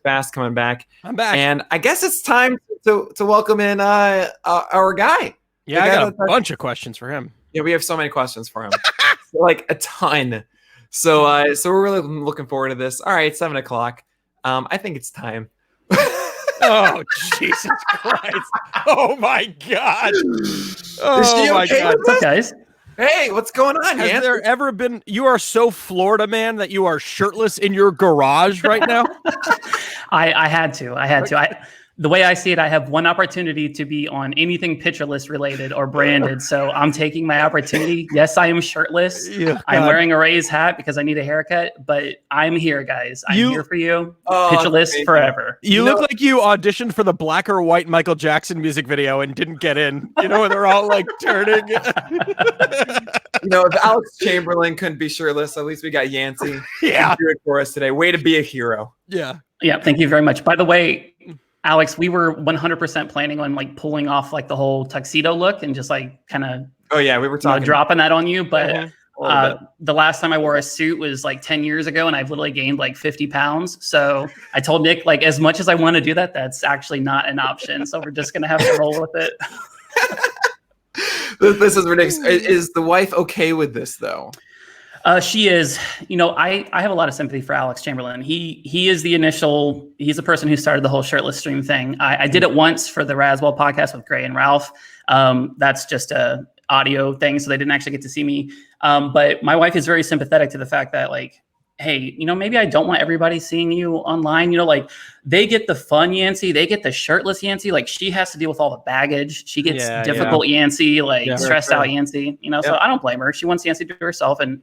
Fast coming back. I'm back. And I guess it's time to welcome in our guy. Yeah, I got a bunch of questions for him. Yeah, we have so many questions for him. Like a ton. So we're really looking forward to this. All right, 7 o'clock. I think it's time. Oh, Jesus Christ. Oh, my God. Oh, my God. What's up, guys? Hey, what's going on? Has there ever been, you are so Florida, man, that you are shirtless in your garage right now? I had to. The way I see it, I have one opportunity to be on anything Pitcherless related or branded. So I'm taking my opportunity. Yes, I am shirtless. Yeah, I'm wearing a Rays hat because I need a haircut, but I'm here, guys. I'm here for you. Pitcherless forever. You look like you auditioned for the black or white Michael Jackson music video and didn't get in. You know, they're all like turning. You know, if Alex Chamberlain couldn't be shirtless, at least we got Yancy. Yeah. Do it for us today. Way to be a hero. Yeah. Yeah. Thank you very much. By the way, Alex, we were 100% planning on like pulling off like the whole tuxedo look and just like kind of we were talking dropping that on you. But the last time I wore a suit was like 10 years ago and I've literally gained like 50 pounds. So I told Nick, like, as much as I want to do that, that's actually not an option. So we're just going to have to roll with it. This is ridiculous. Is the wife okay with this though? She is. You know, I have a lot of sympathy for Alex Chamberlain. He's the person who started the whole shirtless stream thing. I did it once for the Raswell podcast with Gray and Ralph. That's just a audio thing, so they didn't actually get to see me. But my wife is very sympathetic to the fact that, like, hey, you know, maybe I don't want everybody seeing you online. You know, like, they get the fun Yancy, they get the shirtless Yancy. Like, she has to deal with all the baggage. She gets difficult Yancy, like stressed out Yancy. You know, so I don't blame her. She wants Yancy to herself. And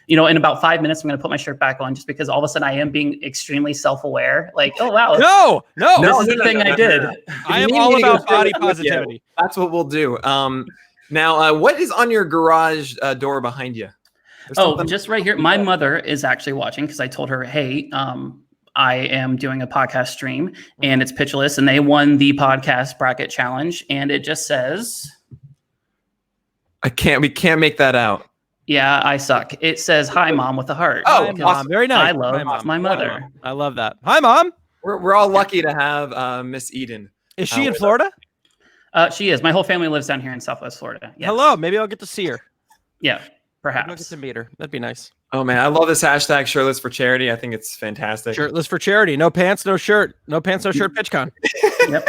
you know, in about 5 minutes, I'm going to put my shirt back on just because all of a sudden I am being extremely self-aware. Like, oh, wow. This is the thing I did. I am all about body positivity. That's what we'll do. Now, what is on your garage door behind you? Just right here. My mother is actually watching because I told her, hey, I am doing a podcast stream and it's Pitcherless and they won the podcast bracket challenge. And it just says. We can't make that out. Yeah, I suck. It says, hi, Mom, with a heart. Oh, Mom. Very nice. I love my mother. I love that. Hi, Mom. We're all lucky to have Miss Eden. Is she in Florida? She is. My whole family lives down here in Southwest Florida. Yes. Hello. Maybe I'll get to see her. Yeah, perhaps. I'll get to meet her. That'd be nice. Oh, man. I love this hashtag shirtless for charity. I think it's fantastic. Shirtless for charity. No pants, no shirt. No pants, no shirt. PitchCon. Yep.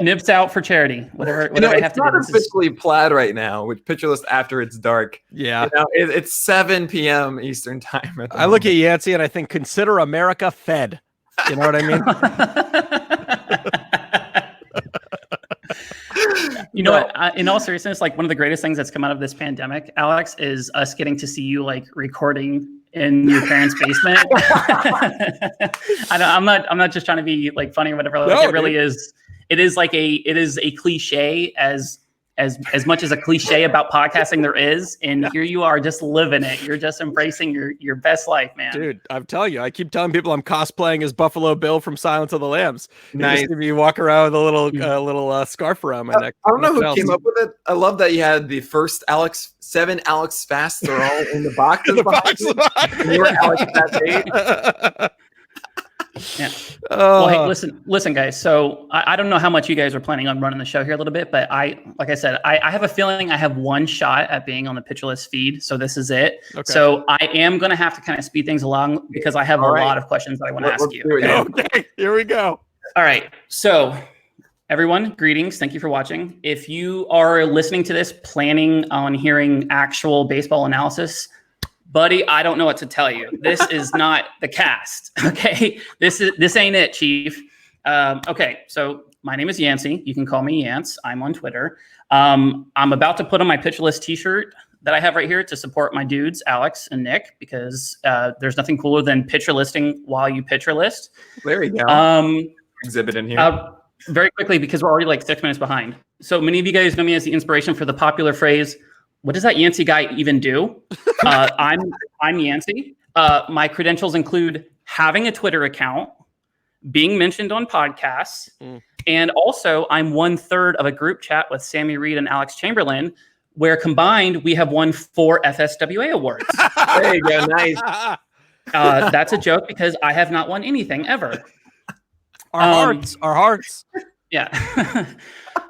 Nips out for charity. Whatever I have to do. It's not officially plaid right now, with Pitcherless after it's dark. Yeah. You know, it's 7 p.m. Eastern time. I look at Yancy and I think, consider America fed. You know what I mean? You know what? In all seriousness, like, one of the greatest things that's come out of this pandemic, Alex, is us getting to see you like recording in your parents' basement. I'm not just trying to be like funny or whatever. Like, it really is. It is a cliche as much as a cliche about podcasting there is, and here you are just living it. You're just embracing your best life, man. Dude, I'm telling you, I keep telling people I'm cosplaying as Buffalo Bill from Silence of the Lambs. Nice. You walk around with a little scarf around my neck. I don't know who came up with it. I love that you had the first 7 Alex Fasts are all in the box. In the box. You were Alex that day. Yeah. Well, hey, listen, guys. So I don't know how much you guys are planning on running the show here a little bit, but like I said, I have a feeling I have one shot at being on the Pitcherless feed. So this is it. Okay. So I am going to have to kind of speed things along because I have a lot of questions that I want to ask you. Okay, here we go. All right. So everyone, greetings. Thank you for watching. If you are listening to this, planning on hearing actual baseball analysis, buddy, I don't know what to tell you. This is not the cast. Okay, this ain't it, Chief. Okay, so my name is Yancy. You can call me Yance. I'm on Twitter. I'm about to put on my Pitcherless T-shirt that I have right here to support my dudes, Alex and Nick, because there's nothing cooler than pitcher listing while you pitcher list. There you go. Exhibit in here. Very quickly, because we're already like 6 minutes behind. So many of you guys know me as the inspiration for the popular phrase, what does that Yancy guy even do? I'm Yancy. My credentials include having a Twitter account, being mentioned on podcasts, and also I'm 1/3 of a group chat with Sammy Reed and Alex Chamberlain, where combined we have won 4 FSWA awards. There you go, nice. That's a joke because I have not won anything ever. Our hearts. Yeah.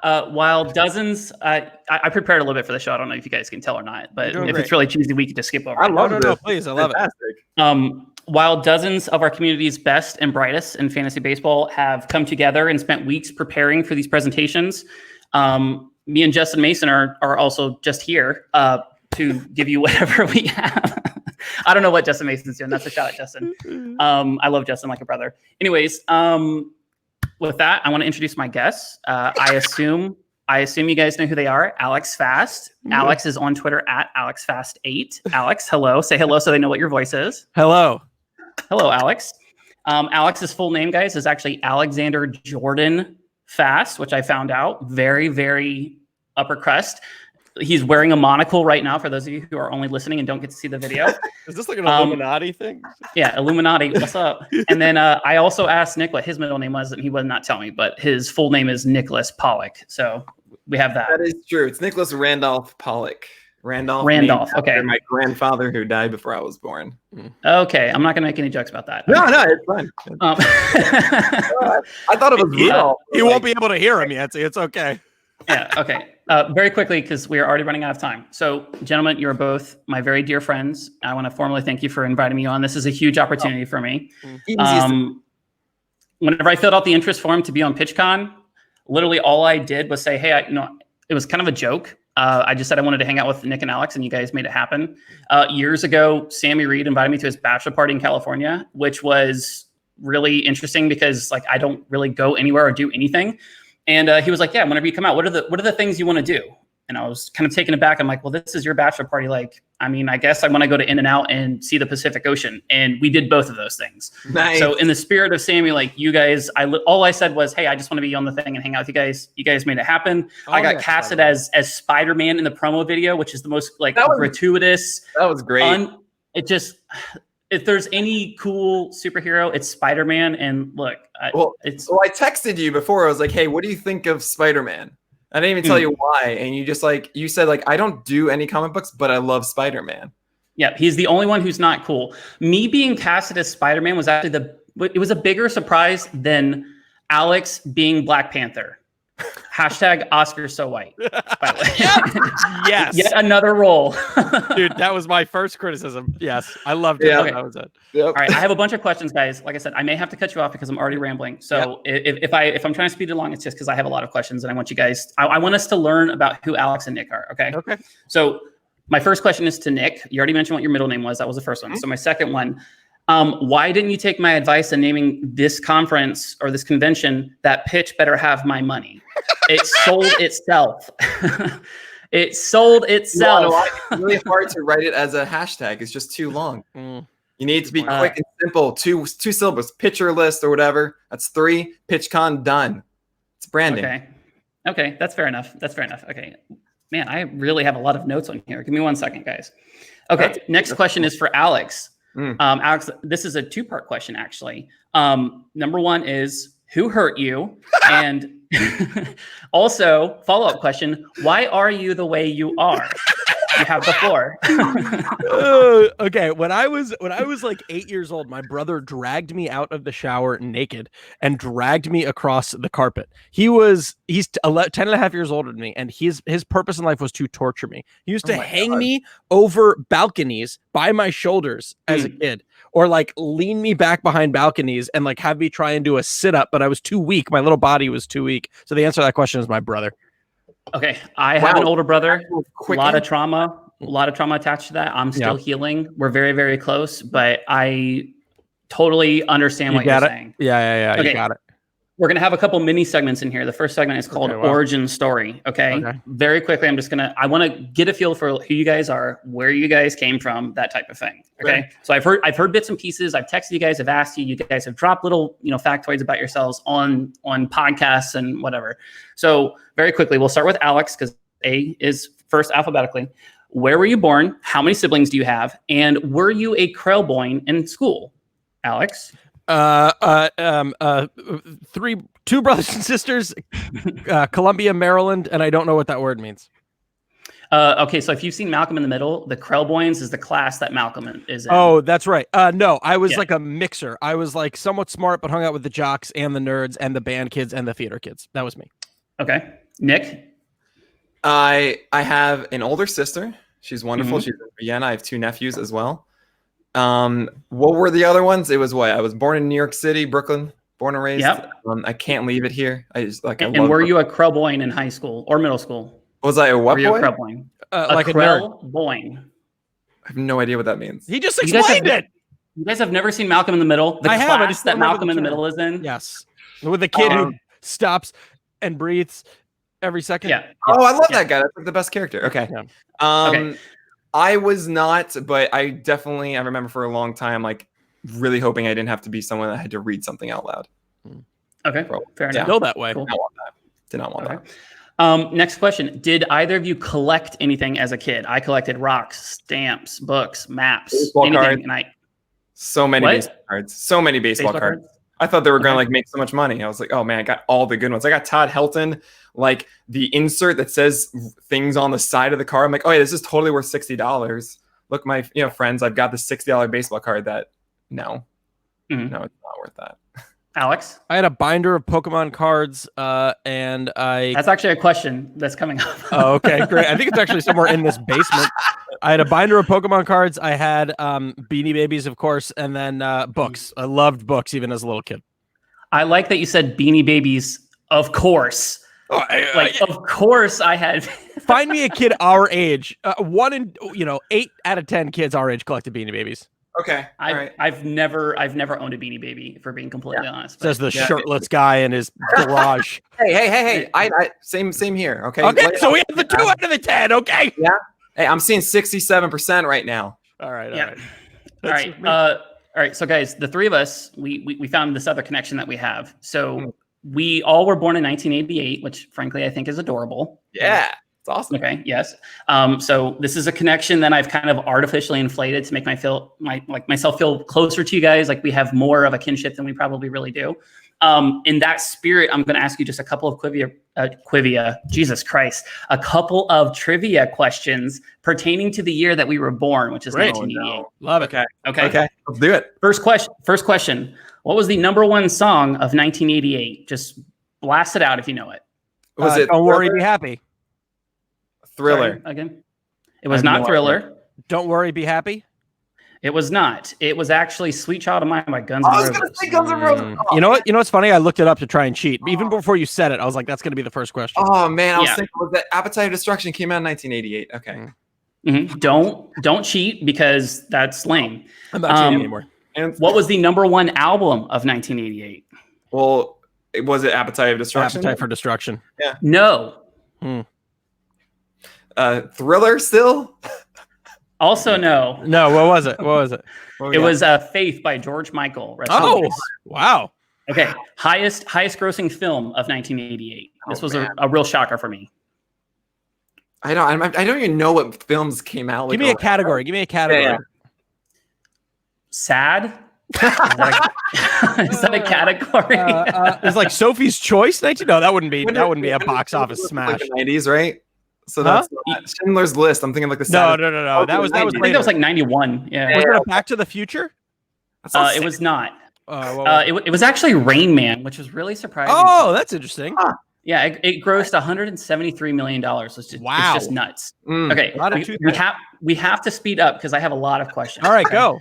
While dozens, I prepared a little bit for the show. I don't know if you guys can tell or not, but if it's really cheesy, we could just skip over I it. love it. No, please. I love Fantastic. While dozens of our community's best and brightest in fantasy baseball have come together and spent weeks preparing for these presentations, me and Justin Mason are also just here to give you whatever we have. I don't know what Justin Mason's doing. That's a shout at Justin. I love Justin like a brother. Anyways, with that, I want to introduce my guests. I assume you guys know who they are. Alex Fast. Alex is on Twitter at AlexFast8. Alex, hello. Say hello so they know what your voice is. Hello. Hello, Alex. Alex's full name, guys, is actually Alexander Jordan Fast, which I found out. Very, very upper crust. He's wearing a monocle right now for those of you who are only listening and don't get to see the video. Is this like an Illuminati thing? Yeah, Illuminati. What's up? And then I also asked Nick what his middle name was, and he would not tell me, but his full name is Nicholas Pollack. So we have that. That is true. It's Nicholas Randolph Pollack. Randolph. Okay. My grandfather who died before I was born. Okay. I'm not going to make any jokes about that. No, it's fine. I thought it was real. You won't be able to hear him, Yancy. It's okay. Yeah. Okay. Very quickly, because we are already running out of time. So, gentlemen, you're both my very dear friends. I want to formally thank you for inviting me on. This is a huge opportunity for me. Whenever I filled out the interest form to be on PitchCon, literally all I did was say, hey, it was kind of a joke. I just said I wanted to hang out with Nick and Alex, and you guys made it happen. Years ago, Sammy Reed invited me to his bachelor party in California, which was really interesting because I don't really go anywhere or do anything. And he was like, yeah, whenever you come out, what are the things you want to do? And I was kind of taken aback. I'm like, well, this is your bachelor party. I guess I want to go to In-N-Out and see the Pacific Ocean. And we did both of those things. Nice. So in the spirit of Sammy, you guys, all I said was, hey, I just want to be on the thing and hang out with you guys. You guys made it happen. I got casted as Spider-Man in the promo video, which is the most gratuitous. That was great. If there's any cool superhero, it's Spider-Man. And look, I texted you before. I was like, hey, what do you think of Spider-Man? I didn't even tell you why. And you just you said I don't do any comic books, but I love Spider-Man. Yeah, he's the only one who's not cool. Me being casted as Spider-Man was actually it was a bigger surprise than Alex being Black Panther. Hashtag Oscar so white, by the way. Yes. Yet another role. Dude, that was my first criticism. Yes. I loved it. Yeah. Okay. That was it. Yep. All right. I have a bunch of questions, guys. Like I said, I may have to cut you off because I'm already rambling. So if I'm trying to speed it along, it's just because I have a lot of questions and I want you guys, I want us to learn about who Alex and Nick are. Okay. Okay. So my first question is to Nick. You already mentioned what your middle name was. That was the first one. So my second one, why didn't you take my advice in naming this conference or this convention that Pitch Better Have My Money? It sold itself. It sold itself. It's really hard to write it as a hashtag. It's just too long. You need to be quick and simple. Two syllables. Pitcher list or whatever. That's 3. PitchCon done. It's branding. Okay. That's fair enough. Okay. Man, I really have a lot of notes on here. Give me 1 second, guys. Okay. Next question is for Alex. Alex, this is a 2-part question, actually. Number 1 is, who hurt you? And also, follow-up question, why are you the way you are? You have the floor. Okay, when I was 8 years old, my brother dragged me out of the shower naked and dragged me across the carpet. He's 10 and a half years older than me, and his purpose in life was to torture me. He used to hang me over balconies by my shoulders as a kid, or lean me back behind balconies and have me try and do a sit-up, but I was too weak. My little body was too weak. So the answer to that question is my brother. Okay, I have an older brother. A lot of trauma attached to that. I'm still healing. We're very, very close, but I totally understand what you're saying. Yeah. Okay. You got it. We're going to have a couple mini segments in here. The first segment is called Origin Story. Okay. Very quickly, I want to get a feel for who you guys are, where you guys came from, that type of thing. Okay. So I've heard bits and pieces. I've texted you guys, I've asked you, you guys have dropped little, factoids about yourselves on podcasts and whatever. So very quickly, we'll start with Alex because A is first alphabetically. Where were you born? How many siblings do you have? And were you a Krellboy in school? Alex? 2 brothers and sisters, Columbia, Maryland, and I don't know what that word means. Okay, so if you've seen Malcolm in the Middle, the Krellboynes is the class that Malcolm is in. Oh, that's right. No, I was like a mixer. I was like somewhat smart, but hung out with the jocks and the nerds and the band kids and the theater kids. That was me. Okay. Nick? I have an older sister. She's wonderful. She's in Vienna. I have 2 nephews as well. What were the other ones? It was what? I was born in New York City, Brooklyn, born and raised. Yep. I can't leave it here. I just like. And were you a Krellboyne in high school or middle school? Was I a what Were you boy? a Krellboyne? Like a Krellboyne. I have no idea what that means. He just explained it. You guys have never seen Malcolm in the Middle? The class that Malcolm in the Middle is in? Yes. With the kid who stops and breathes every second. Yeah. Oh, I love that guy. That's like the best character. Okay. Yeah. Okay. I was not, but I remember for a long time, like really hoping I didn't have to be someone that had to read something out loud. Okay. Fair enough. Go that way. Cool. Did not want that. Next question. Did either of you collect anything as a kid? I collected rocks, stamps, books, maps, Baseball anything. cards. And So many baseball cards. So many baseball cards. I thought they were going to like make so much money. I was like, oh man, I got all the good ones. I got Todd Helton, like the insert that says things on the side of the card. I'm like, oh yeah, this is totally worth $60. Look, my friends, I've got the $60 baseball card that no, it's not worth that. Alex? I had a binder of Pokemon cards, and That's actually a question that's coming up. Oh, okay, great. I think it's actually somewhere in this basement. I had a binder of Pokemon cards. I had Beanie Babies, of course, and then books. I loved books even as a little kid. I like that you said Beanie Babies, of course. Oh, of course I had. Find me a kid our age. 8 out of 10 kids our age collected Beanie Babies. Okay. I've never owned a Beanie Baby, for being completely honest. Says the shirtless guy in his garage. Hey. I same here. Okay. Okay. So we have the 2 out of the 10. Okay. Yeah. Hey, I'm seeing 67% right now. All right. All right. So guys, the 3 of us, we found this other connection that we have. So we all were born in 1988, which frankly I think is adorable. Yeah. It's awesome. Okay. Yes. So this is a connection that I've kind of artificially inflated to make myself feel closer to you guys. Like we have more of a kinship than we probably really do. In that spirit, I'm going to ask you just a couple of a couple of trivia questions pertaining to the year that we were born, which is 1988. No. Love it. Okay. Let's do it. First question. What was the #1 song of 1988? Just blast it out if you know it. Was it Don't Worry, Be Happy? Thriller. Sorry, again. It was not Thriller. Idea. Don't Worry, Be Happy? It was not. It was actually Sweet Child of Mine by Guns N' Roses. I was going to say Guns N' Roses. You know what? What's funny? I looked it up to try and cheat. Even before you said it, I was like, that's going to be the first question. Oh, man. I was thinking that Appetite of Destruction came out in 1988. Okay. Don't cheat because that's lame. I'm not cheating anymore. What was the #1 album of 1988? Well, was it Appetite of Destruction? Appetite for Destruction. Yeah. No. Thriller still? Also no. No, what was it? It was Faith by George Michael. Wow. Okay. Highest grossing film of 1988. This was a real shocker for me. I don't even know what films came out. Give me a category. Yeah. Sad? Is that a category? It's like Sophie's Choice. No, that wouldn't be a box office smash. Like the 90s, right? So that's not Schindler's List. I'm thinking like the No. Oh, That was I think that was like 91. Yeah. Was it Back to the Future? It was not. It was actually Rain Man, which was really surprising. Oh, that's interesting. Huh. Yeah, it grossed $173 million. It's just nuts. Okay, we have to speed up because I have a lot of questions. All right, go.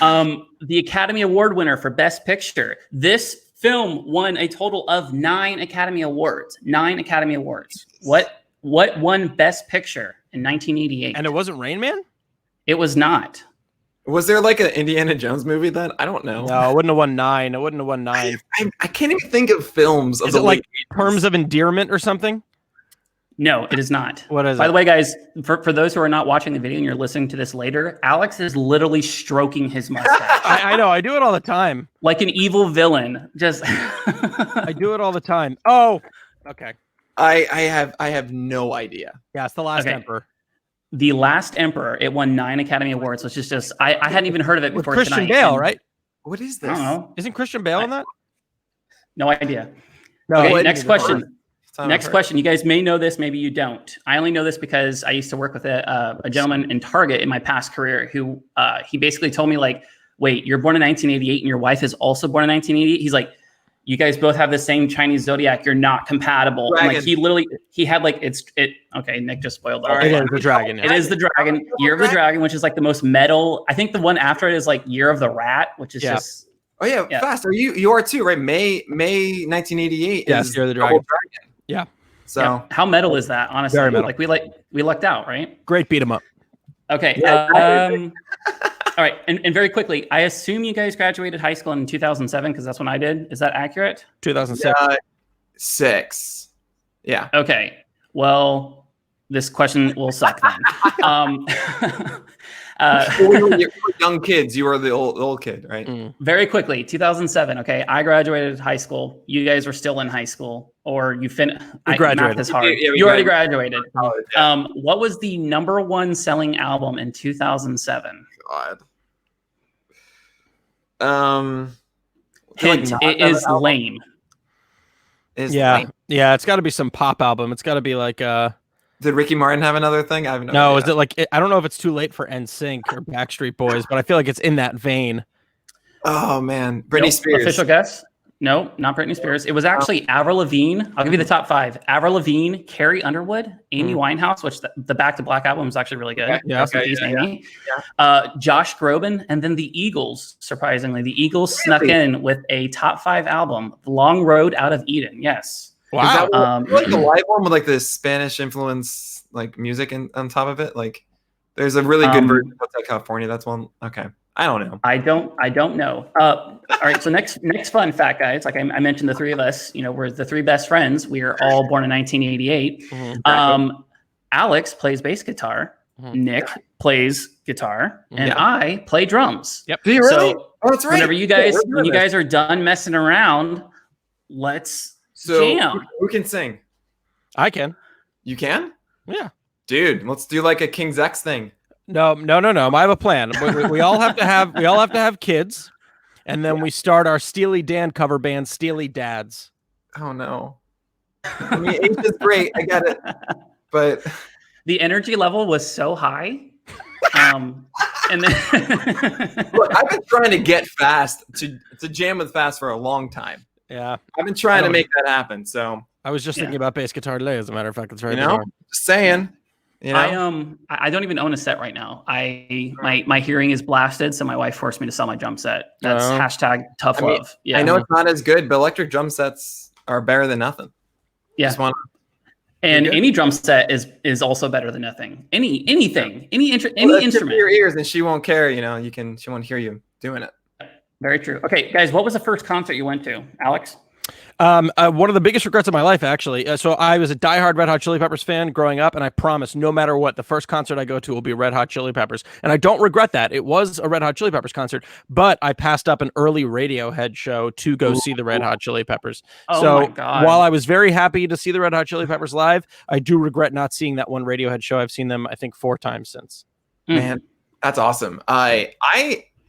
The Academy Award winner for Best Picture. This film won a total of 9 Academy Awards. 9 Academy Awards. What won Best Picture in 1988? And it wasn't Rain Man? It was not. Was there like an Indiana Jones movie then? I don't know. No, it wouldn't have won 9. I can't even think of films of Is it like Terms of Endearment or something? No, it is not. What is it? By the way, guys, for those who are not watching the video and you're listening to this later, Alex is literally stroking his mustache. I know. I do it all the time. Like an evil villain. Just I do it all the time. Oh, okay. I have no idea. Yeah, it's The Last Emperor. The Last Emperor. It won 9 Academy Awards, which is just I hadn't even heard of it before. With Christian tonight. Bale, right? What is this? I don't know. Isn't Christian Bale in that? No idea. No. Okay, next question. Next question. You guys may know this, maybe you don't. I only know this because I used to work with a gentleman in Target in my past career who he basically told me like, wait, you're born in 1988 and your wife is also born in 1988. He's like, you guys both have the same Chinese zodiac. You're not compatible. And like he had like okay, Nick just spoiled it. It is the dragon. It is the dragon, Year of the Dragon, which is like the most metal. I think the one after it is like Year of the Rat, which is just. Oh yeah, fast. You are too, right? May 1988 is Year of the Dragon. Yeah. So how metal is that? Honestly, very metal. Like we lucked out, right? Great beat 'em up. Okay. All right, and very quickly, I assume you guys graduated high school in 2007 because that's when I did. Is that accurate? 2006. 6. Yeah. Okay. Well, this question will suck then. You were young kids. You were the old kid, right? Very quickly, 2007. Okay, I graduated high school. You guys were still in high school, or you finished. Graduated. Math is hard. You already graduated. What was the #1 selling album in 2007? God. Hint: it is lame. Yeah, it's got to be some pop album. It's got to be like. Did Ricky Martin have another thing? I have no. Is it like I don't know if it's too late for NSYNC or Backstreet Boys, but I feel like it's in that vein. Oh man, Britney Spears. Official guess? No, not Britney Spears. It was actually Avril Lavigne. I'll give you the top 5: Avril Lavigne, Carrie Underwood, Amy Winehouse, which the Back to Black album is actually really good. Amy. Josh Groban, and then the Eagles. Surprisingly, the Eagles snuck in with a top 5 album, "Long Road Out of Eden." Yes. Wow. Like the live one with like the Spanish influence, like music on top of it. Like, there's a really good version of Hotel California. That's one. Okay. I don't know. I don't know. All right. So next fun fact, guys. Like I mentioned, the three of us, we're the 3 best friends. We are all born in 1988. Alex plays bass guitar. Nick plays guitar, and I play drums. Yep. Do you really? So that's right. Whenever you guys, when you guys are done messing around, let's jam. Who can sing? I can. You can? Yeah. Dude, let's do like a King's X thing. No. I have a plan. We all have to have kids, and then we start our Steely Dan cover band, Steely Dads. Oh no! I mean, it's just great. I get it, but the energy level was so high. And then look, I've been trying to get Fast to jam with Fast for a long time. Yeah, I've been trying to make that happen. So I was just thinking about bass guitar today. As a matter of fact, it's right there. Just saying. I don't even own a set right now. My hearing is blasted, so my wife forced me to sell my drum set. That's hashtag tough love. Yeah, I know it's not as good, but electric drum sets are better than nothing. Yeah, and any drum set is also better than nothing. Any instrument. Your ears, and she won't care. She won't hear you doing it. Very true. Okay, guys, what was the first concert you went to, Alex? One of the biggest regrets of my life, actually. So I was a diehard Red Hot Chili Peppers fan growing up, and I promise no matter what, the first concert I go to will be Red Hot Chili Peppers. And I don't regret that. It was a Red Hot Chili Peppers concert, but I passed up an early Radiohead show to go see the Red Hot Chili Peppers. So my God. While I was very happy to see the Red Hot Chili Peppers live, I do regret not seeing that one Radiohead show. I've seen them, I think, 4 times since. Man, that's awesome. I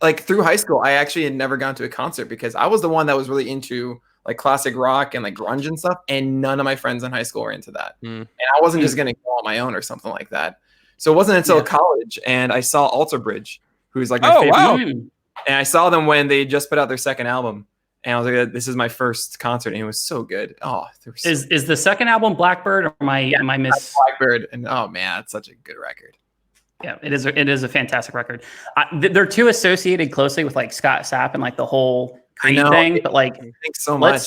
like through high school, I actually had never gone to a concert because I was the one that was really into like classic rock and like grunge and stuff, and none of my friends in high school were into that. And I wasn't just going to go on my own or something like that. So it wasn't until college, and I saw Alter Bridge, who's like my favorite. Wow. And I saw them when they just put out their second album, and I was like, "This is my first concert," and it was so good. Oh, is the second album Blackbird, or am I miss Blackbird? And oh man, it's such a good record. Yeah, it is a fantastic record. They're too associated closely with like Scott Sapp and like the whole Creed thing, but like thanks so much.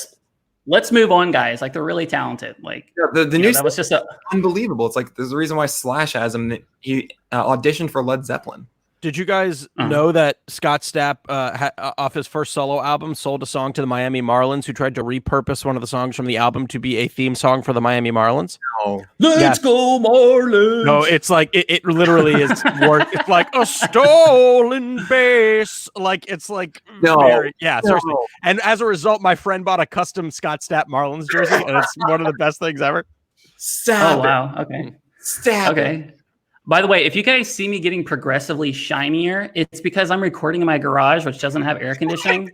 Let's move on, guys. Like they're really talented. Like the new that was just unbelievable. It's like there's a reason why Slash has him. He auditioned for Led Zeppelin. Did you guys know that Scott Stapp, off his first solo album, sold a song to the Miami Marlins, who tried to repurpose one of the songs from the album to be a theme song for the Miami Marlins? No. Let's go Marlins! No, it's like it literally is. It's like a stolen base. Like it's like seriously. And as a result, my friend bought a custom Scott Stapp Marlins jersey, and it's one of the best things ever. Oh wow! Okay. Okay. By the way, if you guys see me getting progressively shinier, it's because I'm recording in my garage, which doesn't have air conditioning.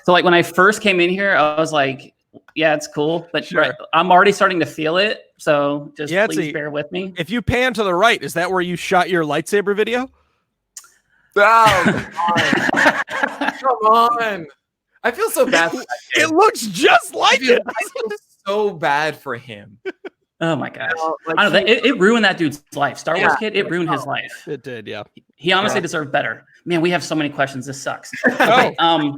So like when I first came in here, I was like, Yeah, it's cool, but Sure. I'm already starting to feel it. So just please bear with me. If you pan to the right, is that where you shot your lightsaber video? Oh, come on. I feel so bad for that kid. It looks just like it. I feel so bad for him. Oh my gosh. I don't know, it ruined that dude's life. Star Wars kid, it ruined his life. It did, yeah. He honestly deserved better. Man, we have so many questions. This sucks. Okay, all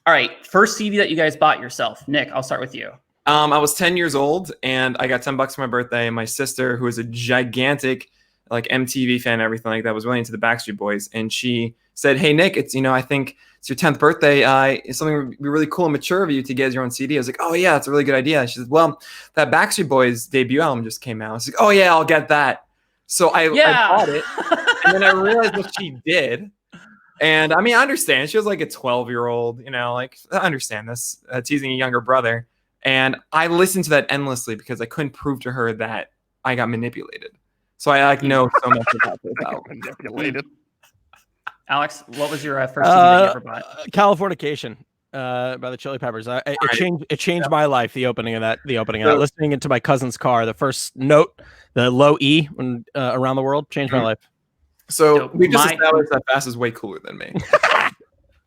right. First CD that you guys bought yourself. Nick, I'll start with you. I was 10 years old and I got $10 for my birthday. And my sister, who is a gigantic like MTV fan and everything like that, was really into the Backstreet Boys. And she said, hey, Nick, it's, I think it's your 10th birthday. It's something would be really cool and mature of you to get your own CD. I was like, oh, yeah, it's a really good idea. She said, well, that Backstreet Boys debut album just came out. I was like, oh, yeah, I'll get that. So I bought it. And then I realized what she did. And I mean, I understand. She was like a 12-year-old, like, I understand this, teasing a younger brother. And I listened to that endlessly because I couldn't prove to her that I got manipulated. So I know so much about this album. Manipulated. Alex, what was your first CD that you ever bought? Californication by the Chili Peppers. It changed my life. The opening of that. Listening into my cousin's car, the first note, the low E when Around the World, changed my life. So we just established that Fast is way cooler than me.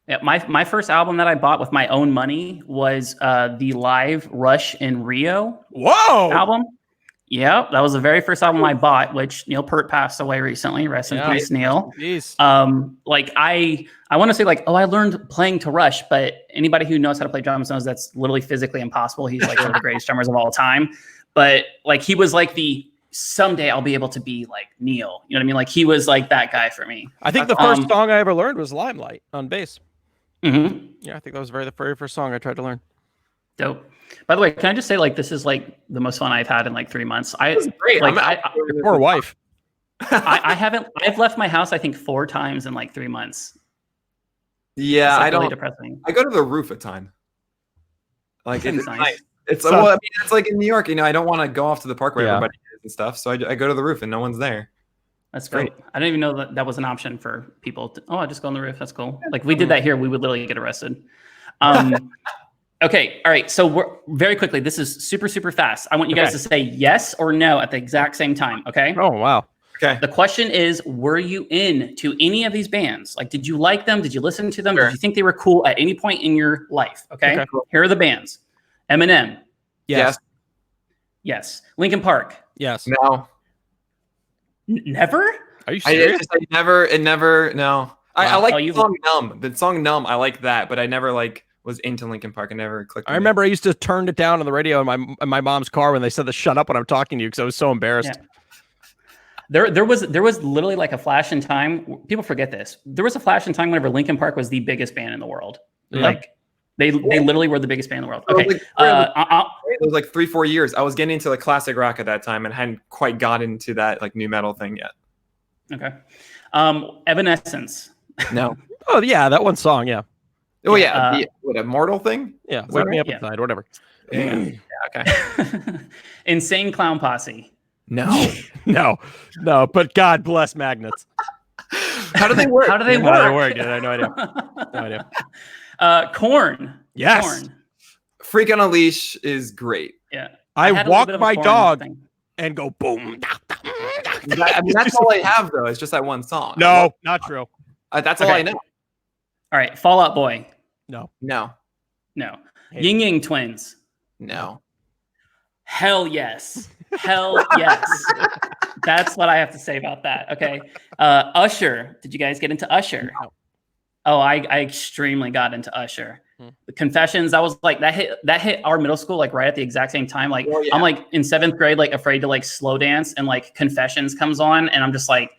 Yeah, my first album that I bought with my own money was the live Rush in Rio album. Yeah, that was the very first album I bought, which Neil Peart passed away recently. Rest in peace, Neil. Like I want to say like, I learned playing to Rush, but anybody who knows how to play drums knows that's literally physically impossible. He's like one of the greatest drummers of all time. But like he was like someday I'll be able to be like Neil. You know what I mean? Like he was like that guy for me. I think the first song I ever learned was Limelight on bass. Mm-hmm. Yeah, I think that was the very first song I tried to learn. Dope. By the way, can I just say like this is like the most fun I've had in like 3 months. Great. Like poor wife. I've left my house I think 4 times in like 3 months. Yeah, it's like really depressing. I go to the roof a ton. Like it's nice. It's So- well, I mean, it's like in New York. I don't want to go off to the park where everybody is and stuff. So I go to the roof and no one's there. That's great. I didn't even know that was an option for people. I just go on the roof. That's cool. Like we did that here, we would literally get arrested. Okay. All right. So we're very quickly. This is super, super fast. I want you guys to say yes or no at the exact same time. Okay. Oh, wow. Okay. The question is, were you into any of these bands? Like, did you like them? Did you listen to them? Sure. Did you think they were cool at any point in your life? Okay. Cool. Here are the bands. Eminem. Yes. Yes. Linkin Park. Yes. No. Never? Are you serious? No. I like the you've- song Numb. The song Numb, I like that, but I never was into Linkin Park. I never clicked. I remember I used to turn it down on the radio in my mom's car when they said to shut up when I'm talking to you because I was so embarrassed. Yeah. There was literally like a flash in time. People forget this. There was a flash in time whenever Linkin Park was the biggest band in the world. Yeah. Like they literally were the biggest band in the world. Okay. It was like 3-4 years. I was getting into like classic rock at that time and hadn't quite got into that like new metal thing yet. Okay. Evanescence. No. Oh yeah, that one song. Yeah. Oh yeah. What Immortal thing? Yeah. that Wake me right? up Yeah. inside. Whatever. Yeah. Okay. Insane Clown Posse. No. No. But God bless magnets. How do they work? How do they How they work? work? I have no idea. No idea. Korn. Yes. Korn. Freak on a Leash is great. Yeah. I had a little walk bit of a my Korn dog thing. and go boom. I mean, that's all I have though. It's just that one song. No, not true. That's all Okay. I know. All right. Fall Out Boy. No. No. No. Hey. Yin Yang Twins. No. Hell yes. Hell yes. That's what I have to say about that. Okay. Usher. Did you guys get into Usher? No. Oh, I extremely got into Usher. The Confessions, that was like that hit our middle school like right at the exact same time. Like I'm like in 7th grade, like afraid to like slow dance, and like Confessions comes on, and I'm just like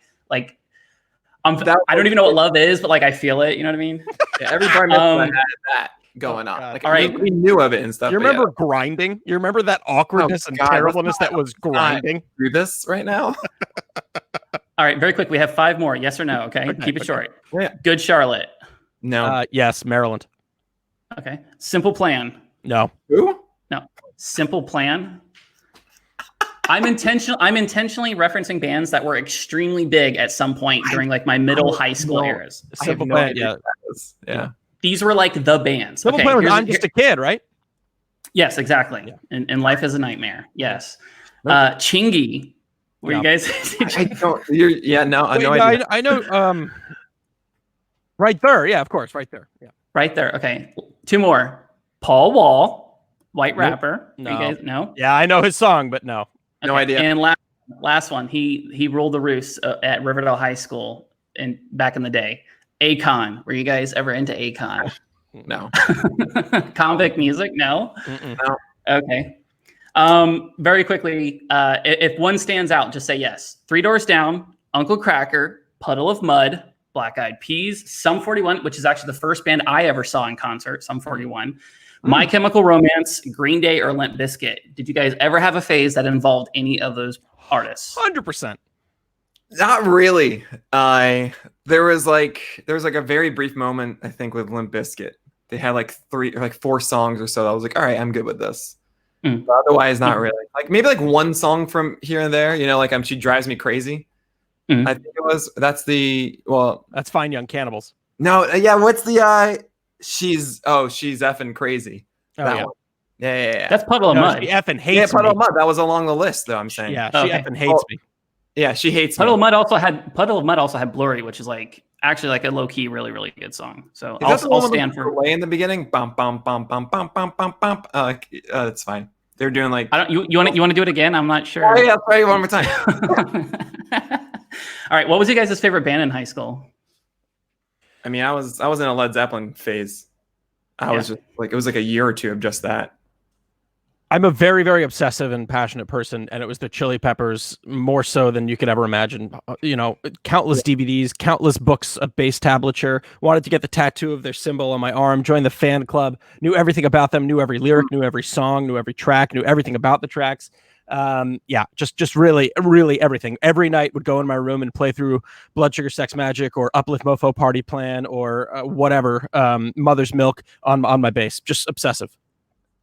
I don't even know what love is, but like I feel it. You know what I mean? Yeah, every bar mitzvah had that going on. God. Like, All right. we knew of it and stuff. You but remember grinding? You remember that awkwardness and God, terribleness that was grinding? through this right now? All right, very quick. We have 5 more. Yes or no? Okay. Keep it short. Yeah. Good Charlotte. No. Yes, Maryland. Okay. Simple Plan. No. Who? No. Simple Plan. I'm intentionally referencing bands that were extremely big at some point during like my middle high school eras. Simple Plan. Yeah. Yeah. These were like the bands. Simple Plan was I'm Just a Kid, right? Yes, exactly. Yeah. And life is a nightmare. Yes. Chingy. Were you guys? I don't. No, I know. I know. Right there. Yeah, of course. Right there. Yeah. Right there. Okay. 2 more. Paul Wall, white rapper. No. You guys know? Yeah, I know his song, but no. No idea. And last one. He ruled the roost at Riverdale High School back in the day. Akon. Were you guys ever into Akon? No. Convict music? No. No. Okay. Very quickly, if one stands out, just say yes. 3 Doors Down, Uncle Cracker, Puddle of Mud, Black Eyed Peas, Sum 41, which is actually the first band I ever saw in concert, Sum 41, My Chemical Romance, Green Day, or Limp Bizkit. Did you guys ever have a phase that involved any of those artists? 100%. Not really. There was like a very brief moment, I think, with Limp Bizkit. They had like 4 songs or so. I was like, all right, I'm good with this. But otherwise, not really. Like maybe like one song from here and there. You know, like She Drives Me Crazy. I think it was. That's Fine Young Cannibals. No, yeah. What's the She's effing crazy. Oh, that yeah. one. Yeah. That's Puddle of Mud. She effing hates Yeah, Puddle me. of Mud. That was along the list, though. I'm saying. Yeah, she effing hates me. Yeah, she hates Puddle me. Puddle of Mud also had Blurry, which is like actually like a low key, really, really good song. So I'll stand for way in the beginning. Bum bum bum bum bum bum bum bum. That's fine. They're doing like. You want to do it again? I'm not sure. Oh yeah, I'll try you one more time. All right, what was you guys' favorite band in high school? I mean, I was in a Led Zeppelin phase. I was just like, it was like a year or two of just that. I'm a very, very obsessive and passionate person, and it was the Chili Peppers more so than you could ever imagine. You know, countless DVDs, countless books of bass tablature. Wanted to get the tattoo of their symbol on my arm. Joined the fan club. Knew everything about them. Knew every lyric. Knew every song. Knew every track. Knew everything about the tracks. Just really, really everything. Every night would go in my room and play through Blood Sugar Sex Magic or Uplift Mofo Party Plan or whatever. Mother's Milk on my bass. Just obsessive.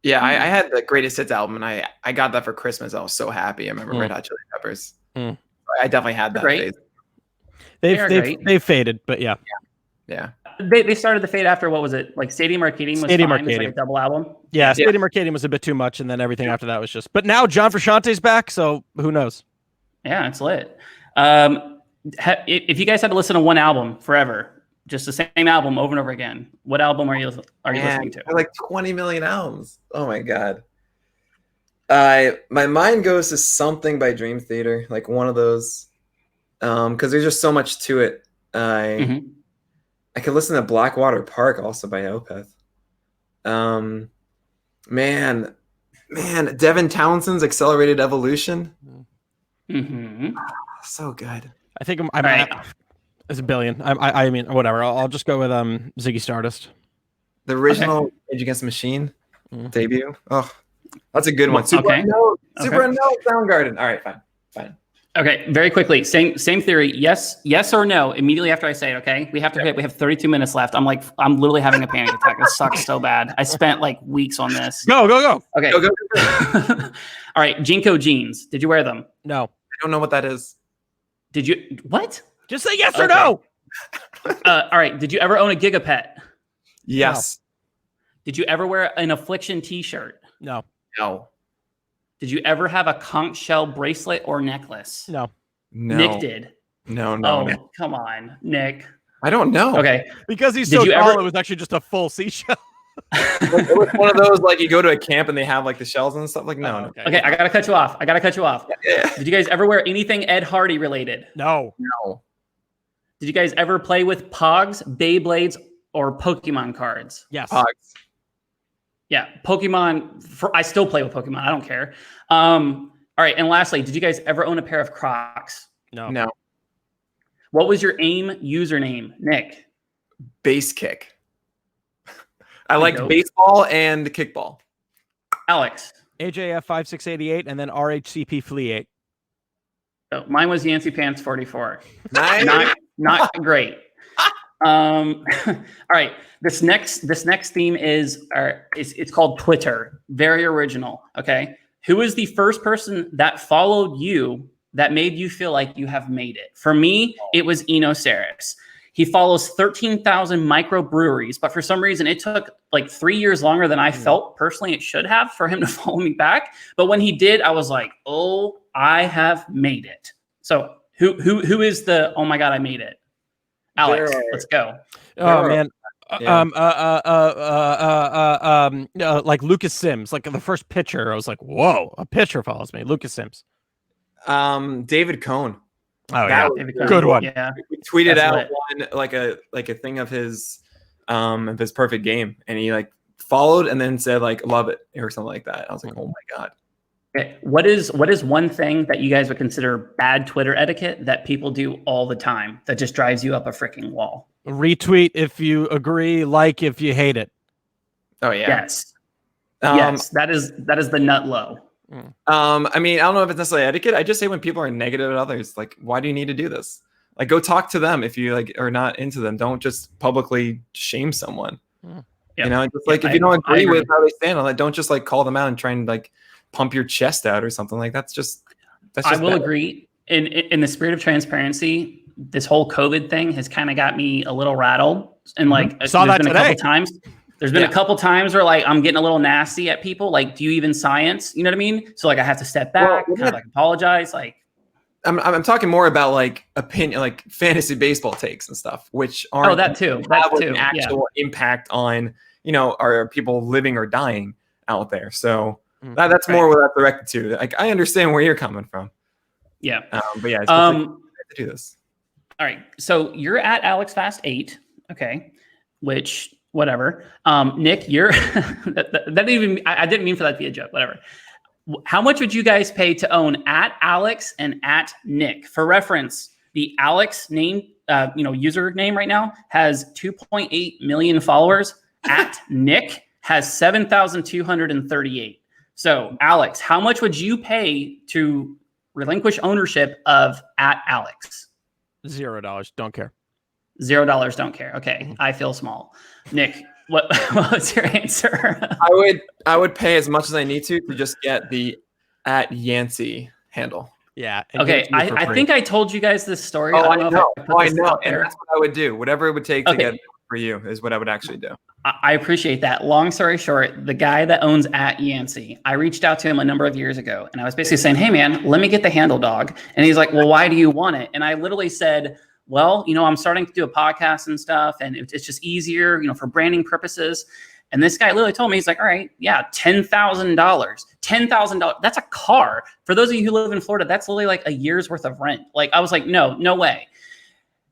Yeah, I had the Greatest Hits album, and I got that for Christmas. I was so happy. I remember Red Hot Chili Peppers. I definitely had that phase. They've faded, but yeah. They started to fade after, what was it? Like Stadium Arcadium was fine. It's like a double album. Yeah, Stadium Arcadium was a bit too much, and then everything after that was just. But now John Frusciante's back, so who knows? Yeah, it's lit. If you guys had to listen to one album forever, just the same album over and over again, what album are you listening to? Like 20 million albums. Oh my god. My mind goes to Something by Dream Theater, like one of those, because there's just so much to it. I could listen to Blackwater Park also by Opeth. Man, Devin Townsend's Accelerated Evolution. So good. I think I'm right. It's a billion. I mean, whatever. I'll just go with Ziggy Stardust. The original Rage Against the Machine debut. Oh, that's a good one. Super Unknown, Soundgarden. All right, fine. Okay, very quickly. Same theory. Yes or no. Immediately after I say it. Okay, we have 32 minutes left. I'm literally having a panic attack. This sucks so bad. I spent like weeks on this. Go. Okay. Go. All right, Jinko jeans. Did you wear them? No. I don't know what that is. Did you? What? Just say yes or no. All right. Did you ever own a Gigapet? Yes. No. Did you ever wear an Affliction t-shirt? No. Did you ever have a conch shell bracelet or necklace? No. Nick did. No. Come on, Nick. I don't know. Okay. Because he's so tall, it was actually just a full seashell. It was one of those, like, you go to a camp and they have like the shells and stuff. Like, no. Okay, I gotta cut you off. Yeah. Did you guys ever wear anything Ed Hardy related? No. Did you guys ever play with Pogs, Beyblades, or Pokemon cards? Yes. Pogs. Yeah, Pokemon. I still play with Pokemon. I don't care. All right, and lastly, did you guys ever own a pair of Crocs? No. What was your AIM username, Nick? Base kick. I liked baseball and kickball. Alex. AJF 5688 and then RHCP Flea 8. So mine was Yancy Pants 44. Nice. Not great. All right. This next theme is it's called Twitter. Very original. Okay. Who is the first person that followed you that made you feel like you have made it? For me, it was Eno Saris. He follows 13,000 microbreweries, but for some reason it took like 3 years longer than I felt personally it should have for him to follow me back. But when he did, I was like, oh, I have made it. So who is the, oh my God, I made it? Alex, let's go. Oh man. Like Lucas Sims, like the first pitcher. I was like, whoa, a pitcher follows me. Lucas Sims. David Cohn. Oh yeah, good one. Yeah, we tweeted out one like a thing of his perfect game, and he like followed and then said like love it or something like that. I was like, oh my God. Okay. What is one thing that you guys would consider bad Twitter etiquette that people do all the time that just drives you up a freaking wall? Retweet if you agree, like if you hate it. Oh yeah. Yes. Yes, that is the nut low. I mean, I don't know if it's necessarily etiquette. I just say when people are negative at others, like, why do you need to do this? Like, go talk to them if you like are not into them. Don't just publicly shame someone. Yep. You know, just like if you don't agree with how they stand on it, don't just like call them out and try and like pump your chest out or something. Like that's just I will agree. In the spirit of transparency, this whole COVID thing has kind of got me a little rattled. And like saw that today. There's been a couple times where like I'm getting a little nasty at people. Like, do you even science? You know what I mean? So like I have to step back, kind of like apologize. Like I'm talking more about like opinion, like fantasy baseball takes and stuff, which aren't that too. An actual impact on, you know, are people living or dying out there. So that's more what that's directed to. Like I understand where you're coming from. Yeah. But yeah, it's to do this. All right. So you're at AlexFast8. Okay. Which whatever. Nick, you're that didn't even, I didn't mean for that to be a joke, whatever. How much would you guys pay to own at Alex and at Nick? For reference, the Alex name, username right now has 2.8 million followers. At Nick has 7,238. So Alex, how much would you pay to relinquish ownership of at Alex? $0. Don't care. $0. Don't care. Okay. I feel small. Nick, what's your answer? I would pay as much as I need to just get the at Yancy handle. Yeah. Okay. I think I told you guys this story. I know. And that's what I would do. Whatever it would take to get it for you is what I would actually do. I appreciate that. Long story short, the guy that owns at Yancy, I reached out to him a number of years ago and I was basically saying, hey man, let me get the handle, dog. And he's like, well, why do you want it? And I literally said, well, I'm starting to do a podcast and stuff and it's just easier, for branding purposes. And this guy literally told me, he's like, all right, yeah, $10,000, $10,000. That's a car. For those of you who live in Florida, that's literally like a year's worth of rent. Like I was like, no way.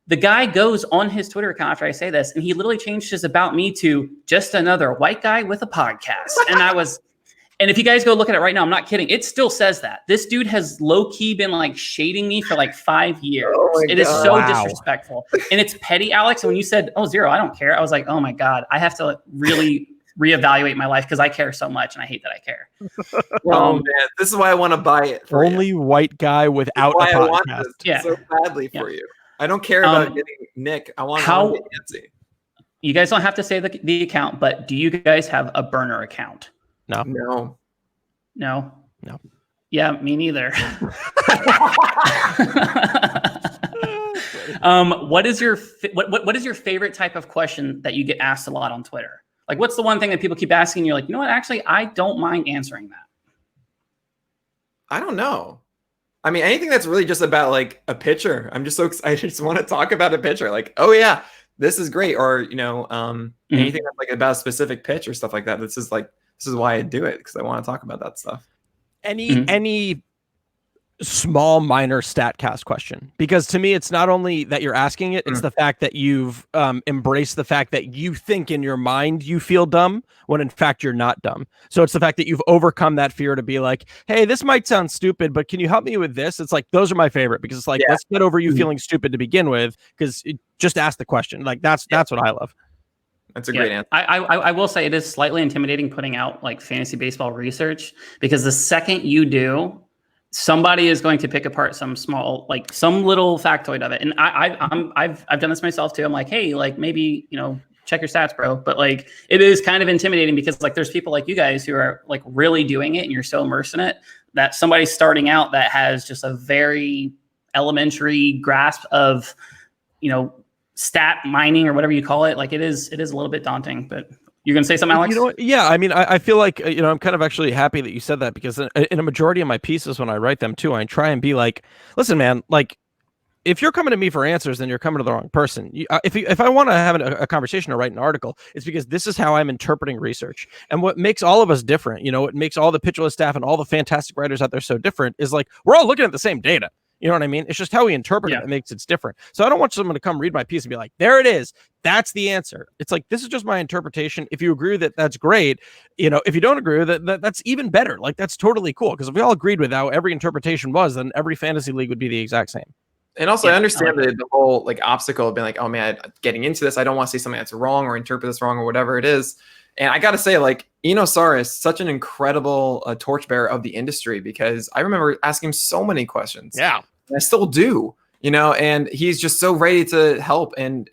The guy goes on his Twitter account after I say this, and he literally changed his about me to just another white guy with a podcast. And if you guys go look at it right now, I'm not kidding. It still says that. This dude has low key been like shading me for like 5 years. It is so disrespectful. And it's petty, Alex. And when you said, oh, 0, I don't care. I was like, oh my God, I have to really reevaluate my life because I care so much and I hate that I care. Man, this is why I want to buy it. Only white guy without a podcast. I want this so badly for you. I don't care about getting Nick. I want to get Yancy. You guys don't have to say the account, but do you guys have a burner account? No. Yeah, me neither. What is your favorite type of question that you get asked a lot on Twitter? Like, what's the one thing that people keep asking you? Like, you know what? Actually, I don't mind answering that. I don't know. I mean, anything that's really just about like a pitcher. I'm just so excited. I just want to talk about a pitcher. Like, oh yeah, this is great. Or anything that's like about a specific pitch or stuff like that. This is why I do it, because I want to talk about that stuff. Any small minor StatCast question, because to me it's not only that you're asking it, it's the fact that you've embraced the fact that you think in your mind you feel dumb when in fact you're not dumb. So it's the fact that you've overcome that fear to be like, hey, this might sound stupid, but can you help me with this? It's like, those are my favorite, because it's like, let's get over you feeling stupid to begin with, because just ask the question. Like that's what I love. That's a great answer. I will say it is slightly intimidating putting out like fantasy baseball research, because the second you do, somebody is going to pick apart some little factoid of it. And I've done this myself too. I'm like, hey, like maybe, check your stats, bro. But like, it is kind of intimidating, because like there's people like you guys who are like really doing it and you're so immersed in it that somebody starting out that has just a very elementary grasp of, stat mining or whatever you call it. Like it is a little bit daunting, but you're going to say something, Alex? You know what? Yeah. I mean, I feel like, I'm kind of actually happy that you said that, because in a majority of my pieces, when I write them too, I try and be like, listen, man, like, if you're coming to me for answers, then you're coming to the wrong person. If I want to have a conversation or write an article, it's because this is how I'm interpreting research. And what makes all of us different, what makes all the PitchCon staff and all the fantastic writers out there so different is like, we're all looking at the same data. You know what I mean? It's just how we interpret it that makes it different. So I don't want someone to come read my piece and be like, there it is. That's the answer. It's like, this is just my interpretation. If you agree with it, that's great. If you don't agree with it, that's even better. Like, that's totally cool. Because if we all agreed with how every interpretation was, then every fantasy league would be the exact same. And also, I understand the whole like obstacle of being like, oh man, getting into this, I don't want to say something that's wrong or interpret this wrong or whatever it is. And I got to say, like, Eno Sar is such an incredible torchbearer of the industry, because I remember asking him so many questions. Yeah, and I still do. And he's just so ready to help and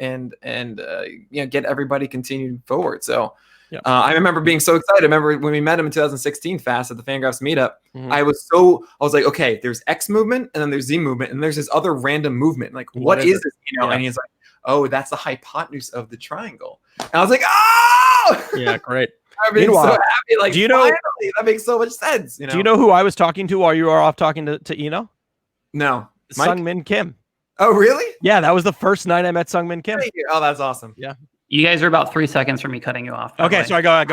get everybody continued forward. So. Yeah. I remember being so excited. I remember when we met him in 2016 fast at the Fangraphs meetup. Mm-hmm. I was like, okay, there's X movement and then there's Z movement and there's this other random movement. Like, what is this? Yeah. And he's like, oh, that's the hypotenuse of the triangle. And I was like, oh, yeah, great. I'm being so happy. Like, do you know, finally, that makes so much sense. Do you know who I was talking to while you were off talking to Eno? No, Sungmin Kim. Oh, really? Yeah, that was the first night I met Sungmin Kim. Oh, that's awesome. Yeah. You guys are about 3 seconds from me cutting you off. Okay, sorry, go.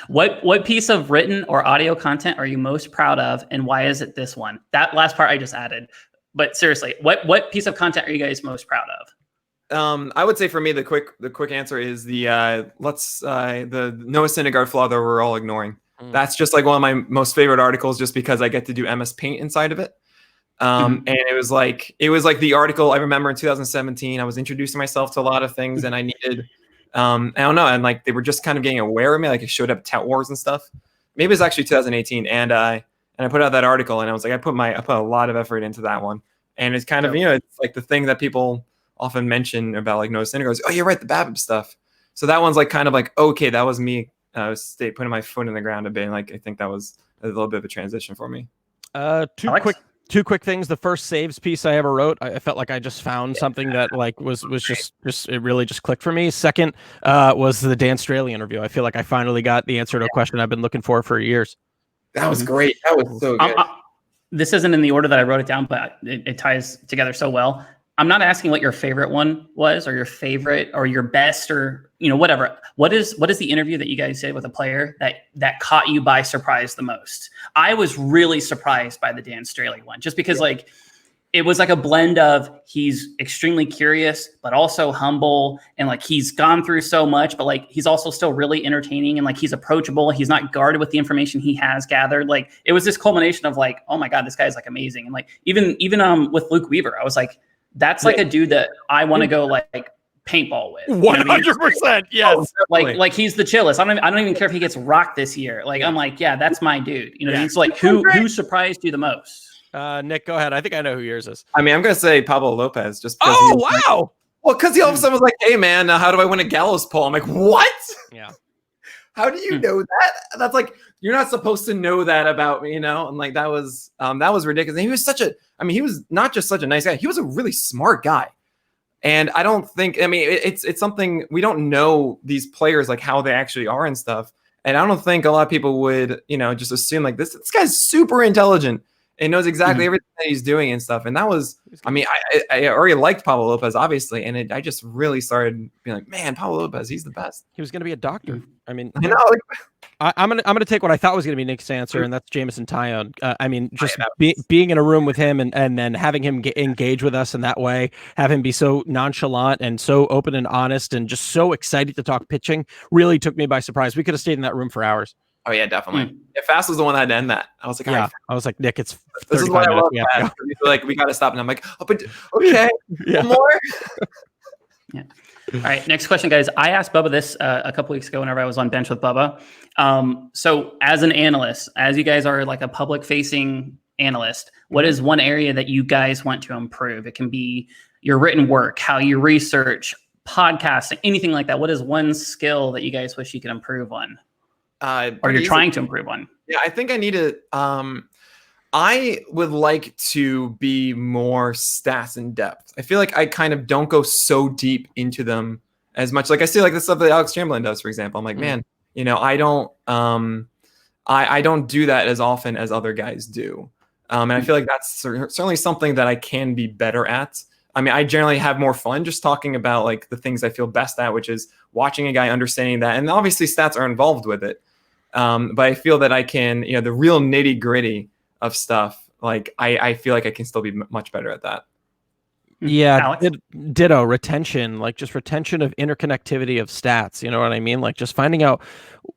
What piece of written or audio content are you most proud of, and why is it this one? That last part I just added. But seriously, what piece of content are you guys most proud of? I would say for me, the quick answer is the Noah Syndergaard flaw that we're all ignoring. That's just like one of my most favorite articles, just because I get to do MS Paint inside of it. And it was like the article I remember in 2017. I was introducing myself to a lot of things, and I needed I don't know, and like they were just kind of getting aware of me. Like it showed up at Tout Wars and stuff. Maybe it was actually 2018, and I put out that article, and I was like, I put a lot of effort into that one. And it's kind of it's like the thing that people often mention about like Noah Syndergaard goes, oh, you're right, the BABIP stuff. So that one's like kind of like, okay, that was me putting my foot in the ground a bit. And like I think that was a little bit of a transition for me. Two quick things. The first saves piece I ever wrote, I felt like I just found something that like was just it really just clicked for me. Second was the Dan Straley interview. I feel like I finally got the answer to a question I've been looking for years. That was great. That was so good. This isn't in the order that I wrote it down, but it ties together so well. I'm not asking what your favorite one was, or your favorite, or your best, or whatever. What is the interview that you guys did with a player that caught you by surprise the most? I was really surprised by the Dan Straley one, just because like it was like a blend of he's extremely curious, but also humble, and like he's gone through so much, but like he's also still really entertaining, and like he's approachable. He's not guarded with the information he has gathered. Like it was this culmination of like, oh my God, this guy's like amazing. And like even with Luke Weaver, I was like, that's like a dude that I want to go like paintball with. 100%. Yes. Like he's the chillest. I don't even care if he gets rocked this year. Like I'm like, yeah, that's my dude. It's like who surprised you the most? Nick, go ahead. I think I know who yours is. I mean, I'm gonna say Pablo Lopez. Just wow. Because he all of a sudden was like, "Hey, man, how do I win a gallows pole?" I'm like, "What? Yeah. How do you know that? That's like you're not supposed to know that about me, And like that was ridiculous. And he was he was not just such a nice guy. He was a really smart guy. And I don't think, it's something we don't know these players, like how they actually are and stuff. And I don't think a lot of people would, just assume like this guy's super intelligent and knows exactly everything that he's doing and stuff. And that was, I already liked Pablo Lopez, obviously. And I just really started being like, man, Pablo Lopez, he's the best. He was going to be a doctor. I mean, I'm gonna take what I thought was gonna be Nick's answer, and that's Jameson Tyone. Just being in a room with him and then having him engage with us in that way, have him be so nonchalant and so open and honest, and just so excited to talk pitching, really took me by surprise. We could have stayed in that room for hours. Oh yeah, definitely. Yeah, Fast was the one that had to end that. I was like, yeah. I was like, Nick, it's this is why I love Fast. Like, we got to stop, and I'm like, oh, but okay, one more. Yeah. All right, next question, guys. I asked Bubba this a couple weeks ago whenever I was on Bench with Bubba. So as an analyst, as you guys are like a public-facing analyst, what is one area that you guys want to improve? It can be your written work, how you research, podcasting, anything like that. What is one skill that you guys wish you could improve on? Or you're trying to improve on? Yeah, I think I need to I would like to be more stats in depth. I feel like I kind of don't go so deep into them as much. Like I see like the stuff that Alex Chamberlain does, for example. I'm like, man, I don't I don't do that as often as other guys do. And I feel like that's certainly something that I can be better at. I mean, I generally have more fun just talking about like the things I feel best at, which is watching a guy, understanding that. And obviously stats are involved with it. But I feel that I can, the real nitty gritty of stuff. Like I feel like I can still be much better at that. Yeah, ditto. Retention, like just retention of interconnectivity of stats. You know what I mean? Like just finding out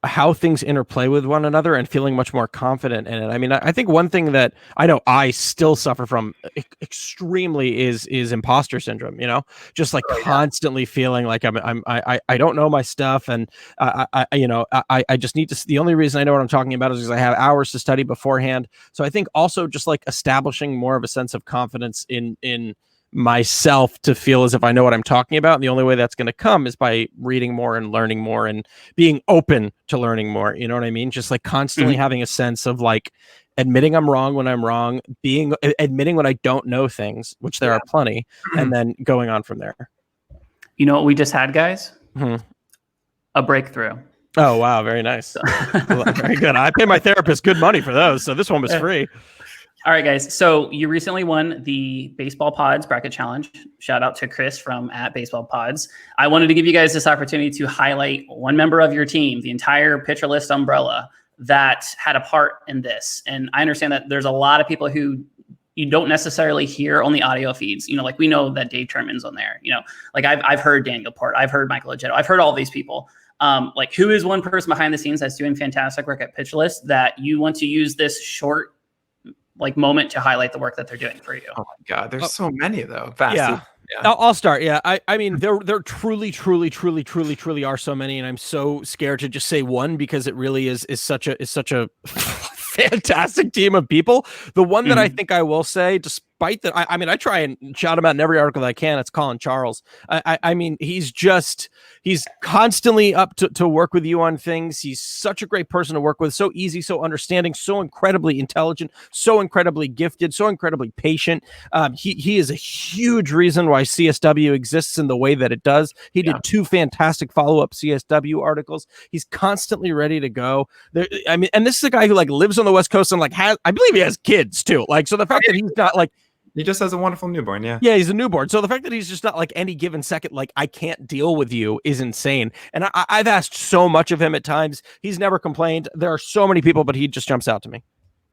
how things interplay with one another and feeling much more confident in it. I mean, I think one thing that I know I still suffer from extremely is imposter syndrome. Just like constantly feeling like I don't know my stuff, and I just need to. The only reason I know what I'm talking about is because I have hours to study beforehand. So I think also just like establishing more of a sense of confidence in myself to feel as if I know what I'm talking about. And the only way that's going to come is by reading more and learning more and being open to learning more. You know what I mean? Just like constantly having a sense of like admitting I'm wrong when I'm wrong, admitting when I don't know things, which there are plenty, and then going on from there. You know what we just had, guys? A breakthrough. Oh, wow. Very nice. Very good. I pay my therapist good money for those. So this one was free. All right, guys. So you recently won the Baseball Pods Bracket Challenge. Shout out to Chris from @BaseballPods. I wanted to give you guys this opportunity to highlight one member of your team, the entire Pitcher List umbrella, that had a part in this. And I understand that there's a lot of people who you don't necessarily hear on the audio feeds. Like we know that Dave Turman's on there. Like I've heard Daniel Port, I've heard Michael Oggetto, I've heard all these people. Like who is one person behind the scenes that's doing fantastic work at Pitcher List that you want to use this short moment to highlight the work that they're doing for you? Oh my God, there's so many though. Yeah. I'll start. Yeah. I mean, there truly are so many, and I'm so scared to just say one because it really is such a fantastic team of people. The one that I think I will say, despite that, I mean, I try and shout him out in every article that I can. It's Colin Charles. I mean, he's constantly up to work with you on things. He's such a great person to work with. So easy, so understanding, so incredibly intelligent, so incredibly gifted, so incredibly patient. He is a huge reason why CSW exists in the way that it does. He did 2 fantastic follow-up CSW articles. He's constantly ready to go. I mean, and this is a guy who like lives on the West Coast and like I believe he has kids too. Like, so the fact that he's not like, he just has a wonderful newborn. Yeah, he's a newborn. So the fact that he's just not like any given second, like I can't deal with you, is insane. And I've asked so much of him at times. He's never complained. There are so many people, but he just jumps out to me.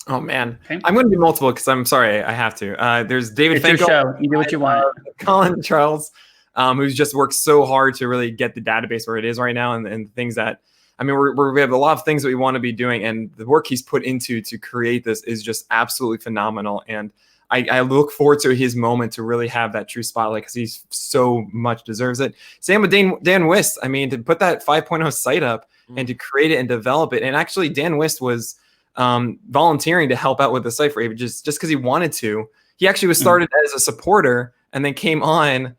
Oh man, okay. I'm going to do multiple because I'm sorry, I have to. There's David Finkel. It's your show. You do what you want. Colin Charles, who's just worked so hard to really get the database where it is right now, and things that, I mean, we have a lot of things that we want to be doing, and the work he's put into to create this is just absolutely phenomenal. And I look forward to his moment to really have that true spotlight because he so much deserves it. Same with Dan Wist. I mean, to put that 5.0 site up and to create it and develop it. And actually, Dan Wist was volunteering to help out with the site for ages just because he wanted to. He actually was started as a supporter and then came on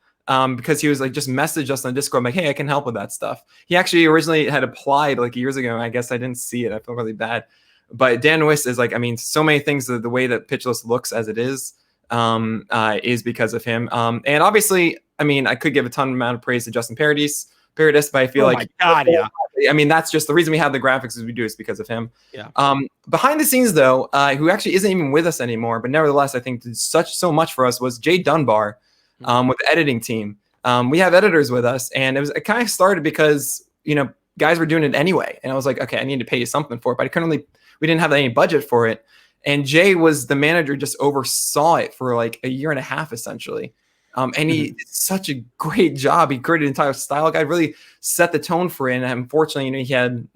because he was like, just messaged us on Discord. I'm like, hey, I can help with that stuff. He actually originally had applied like years ago. I guess I didn't see it. I feel really bad. But Dan Wist is like, I mean, so many things, the way that Pitch List looks as it is because of him. And obviously, I mean, I could give a ton amount of praise to Justin Paradis, but I feel like, my God, yeah. I mean, that's just the reason we have the graphics as we do is because of him. Yeah. Behind the scenes, though, who actually isn't even with us anymore, but nevertheless, I think did so much for us was Jay Dunbar with the editing team. We have editors with us, and it kind of started because, guys were doing it anyway. And I was like, okay, I need to pay you something for it, but we didn't have any budget for it. And Jay was the manager, just oversaw it for like a year and a half, essentially. And he did such a great job. He created an entire style guide, really set the tone for it. And unfortunately, he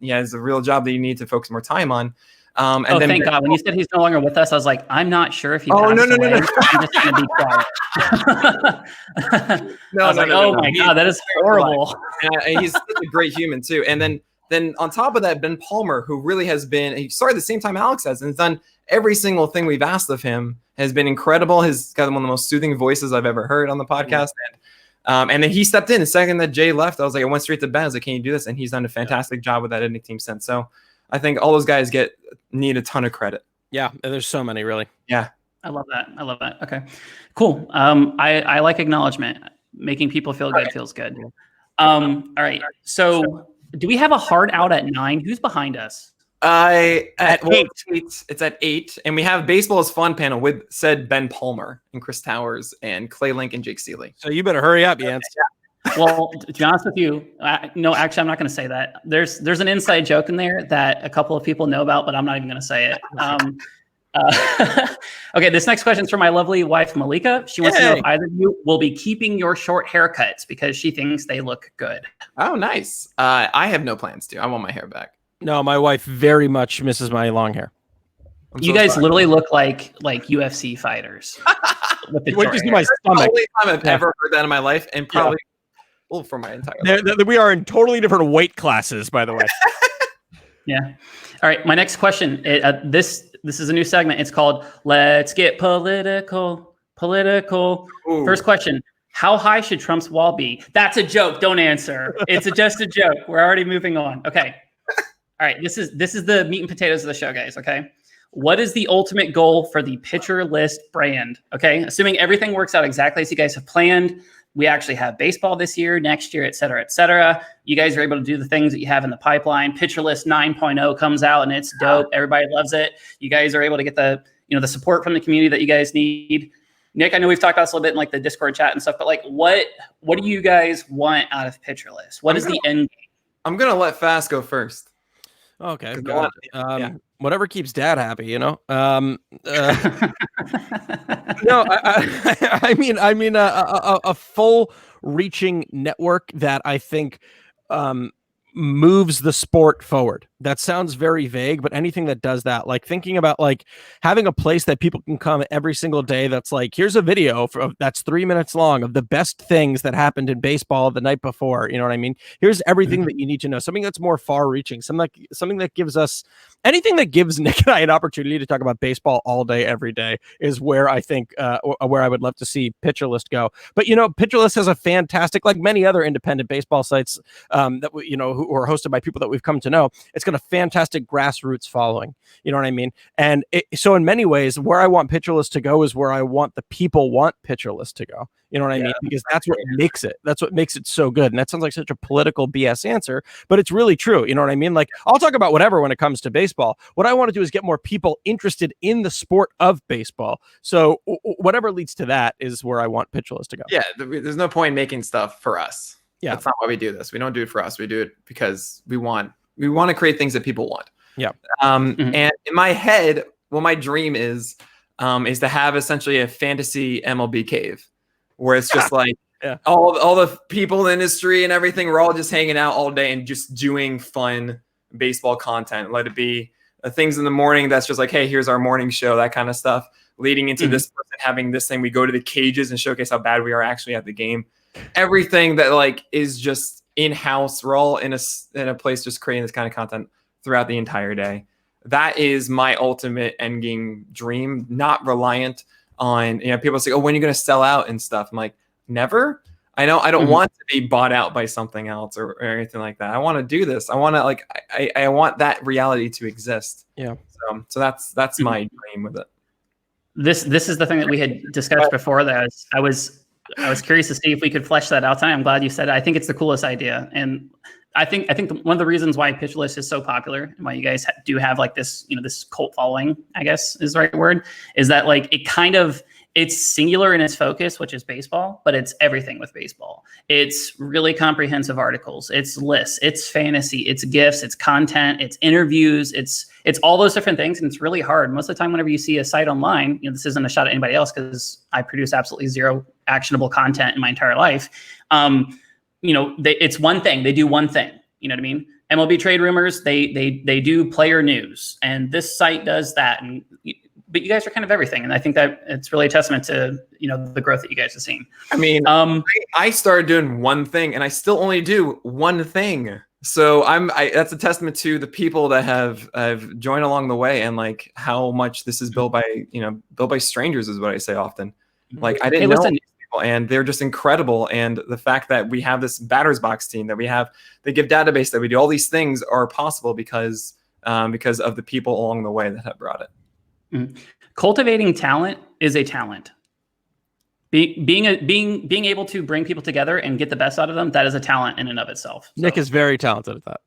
has a real job that you need to focus more time on. And then thank God. When you said he's no longer with us, I was like, I'm not sure if he no. I'm just going to be quiet. Oh my God, that is horrible. He's such a great human too. And then on top of that, Ben Palmer, who really he started the same time Alex has, and has done every single thing we've asked of him, has been incredible. He's got one of the most soothing voices I've ever heard on the podcast. And then he stepped in the second that Jay left. I was like, I went straight to Ben. I was like, can you do this? And he's done a fantastic job with that editing team since. So I think all those guys need a ton of credit. Yeah, there's so many, really. Yeah. I love that. Okay, cool. I like acknowledgement. Making people feel good feels good. All right. So do we have a hard out at 9? Who's behind us? At 8. It's at 8, and we have baseball is fun panel with said Ben Palmer and Chris Towers and Clay Link and Jake Seeley. So you better hurry up, Yance. Well, to be honest with you, no, actually, I'm not going to say that. There's an inside joke in there that a couple of people know about, but I'm not even going to say it. Okay, this next question is from my lovely wife, Malika. She wants to know if either of you will be keeping your short haircuts because she thinks they look good. Oh, nice. I have no plans to. I want my hair back. No, my wife very much misses my long hair. You guys literally look like UFC fighters. With the Wait, just my stomach. The only time I've ever heard that in my life, and probably for my entire life. We are in totally different weight classes, by the way. Yeah. All right. My next question. This is a new segment. It's called "Let's Get Political." Ooh. First question: how high should Trump's wall be? That's a joke. Don't answer. It's just a joke. We're already moving on. Okay. All right. This is the meat and potatoes of the show, guys. Okay. What is the ultimate goal for the Pitcher List brand? Okay. Assuming everything works out exactly as you guys have planned. We actually have baseball this year, next year, et cetera, et cetera. You guys are able to do the things that you have in the pipeline. Pitcher List 9.0 comes out and it's dope. Everybody loves it. You guys are able to get the support from the community that you guys need. Nick, I know we've talked about this a little bit in like the Discord chat and stuff, but like what do you guys want out of Pitcher List? What is the end game? I'm going to let Fast go first. Okay. Whatever keeps Dad happy, No, I mean, a full-reaching network that I think moves the sport forward. That sounds very vague, but anything that does that, like thinking about like having a place that people can come every single day. That's like, here's a video that's 3 minutes long of the best things that happened in baseball the night before. You know what I mean? Here's everything that you need to know. Something that's more far-reaching. Something that gives us anything that gives Nick and I an opportunity to talk about baseball all day, every day is where I think where I would love to see Pitcher List go. But Pitcher List has a fantastic, like many other independent baseball sites that who are hosted by people that we've come to know. It's got a fantastic grassroots following. You know what I mean? And so in many ways, where I want Pitcher List to go is where I want the people want Pitcher List to go. You know what I mean? Because that's what makes it. That's what makes it so good. And that sounds like such a political BS answer, but it's really true. You know what I mean? Like, I'll talk about whatever when it comes to baseball. What I want to do is get more people interested in the sport of baseball. So whatever leads to that is where I want Pitcher List to go. Yeah, there's no point in making stuff for us. Yeah, that's not why we do this. We don't do it for us. We do it because we want to create things that people want. Yeah. And in my head, what my dream is to have essentially a fantasy MLB cave where it's just like all the people in the industry and everything. We're all just hanging out all day and just doing fun baseball content. Let it be things in the morning. That's just like, hey, here's our morning show, that kind of stuff. Leading into this person having this thing. We go to the cages and showcase how bad we are actually at the game. Everything that like is just in-house. We're all in a place just creating this kind of content throughout the entire day. That is my ultimate endgame dream, not reliant on, people say, oh, when are you going to sell out and stuff? I'm like, never. I don't want to be bought out by something else or anything like that. I want to do this. I want to I want that reality to exist. Yeah. So that's my dream with it. This is the thing that we had discussed before that I was curious to see if we could flesh that out tonight. I'm glad you said it. I think it's the coolest idea. And I think one of the reasons why Pitcher List is so popular and why you guys do have like this, this cult following, I guess is the right word, is that like it's singular in its focus, which is baseball, but it's everything with baseball. It's really comprehensive articles. It's lists, it's fantasy, it's gifts, it's content, it's interviews, it's all those different things. And it's really hard. Most of the time, whenever you see a site online, this isn't a shot at anybody else because I produce absolutely zero actionable content in my entire life. It's one thing. They do one thing. You know what I mean? MLB trade rumors, they do player news, and this site does that. But you guys are kind of everything, and I think that it's really a testament to the growth that you guys have seen. I mean, I started doing one thing, and I still only do one thing. So that's a testament to the people that have joined along the way, and like how much this is built by strangers is what I say often. Like I didn't know these people, and they're just incredible. And the fact that we have this batter's box team, that we have the gift database, that we do all these things are possible because of the people along the way that have brought it. Cultivating talent is a talent. Being able to bring people together and get the best out of them, that is a talent in and of itself. So, Nick is very talented at that.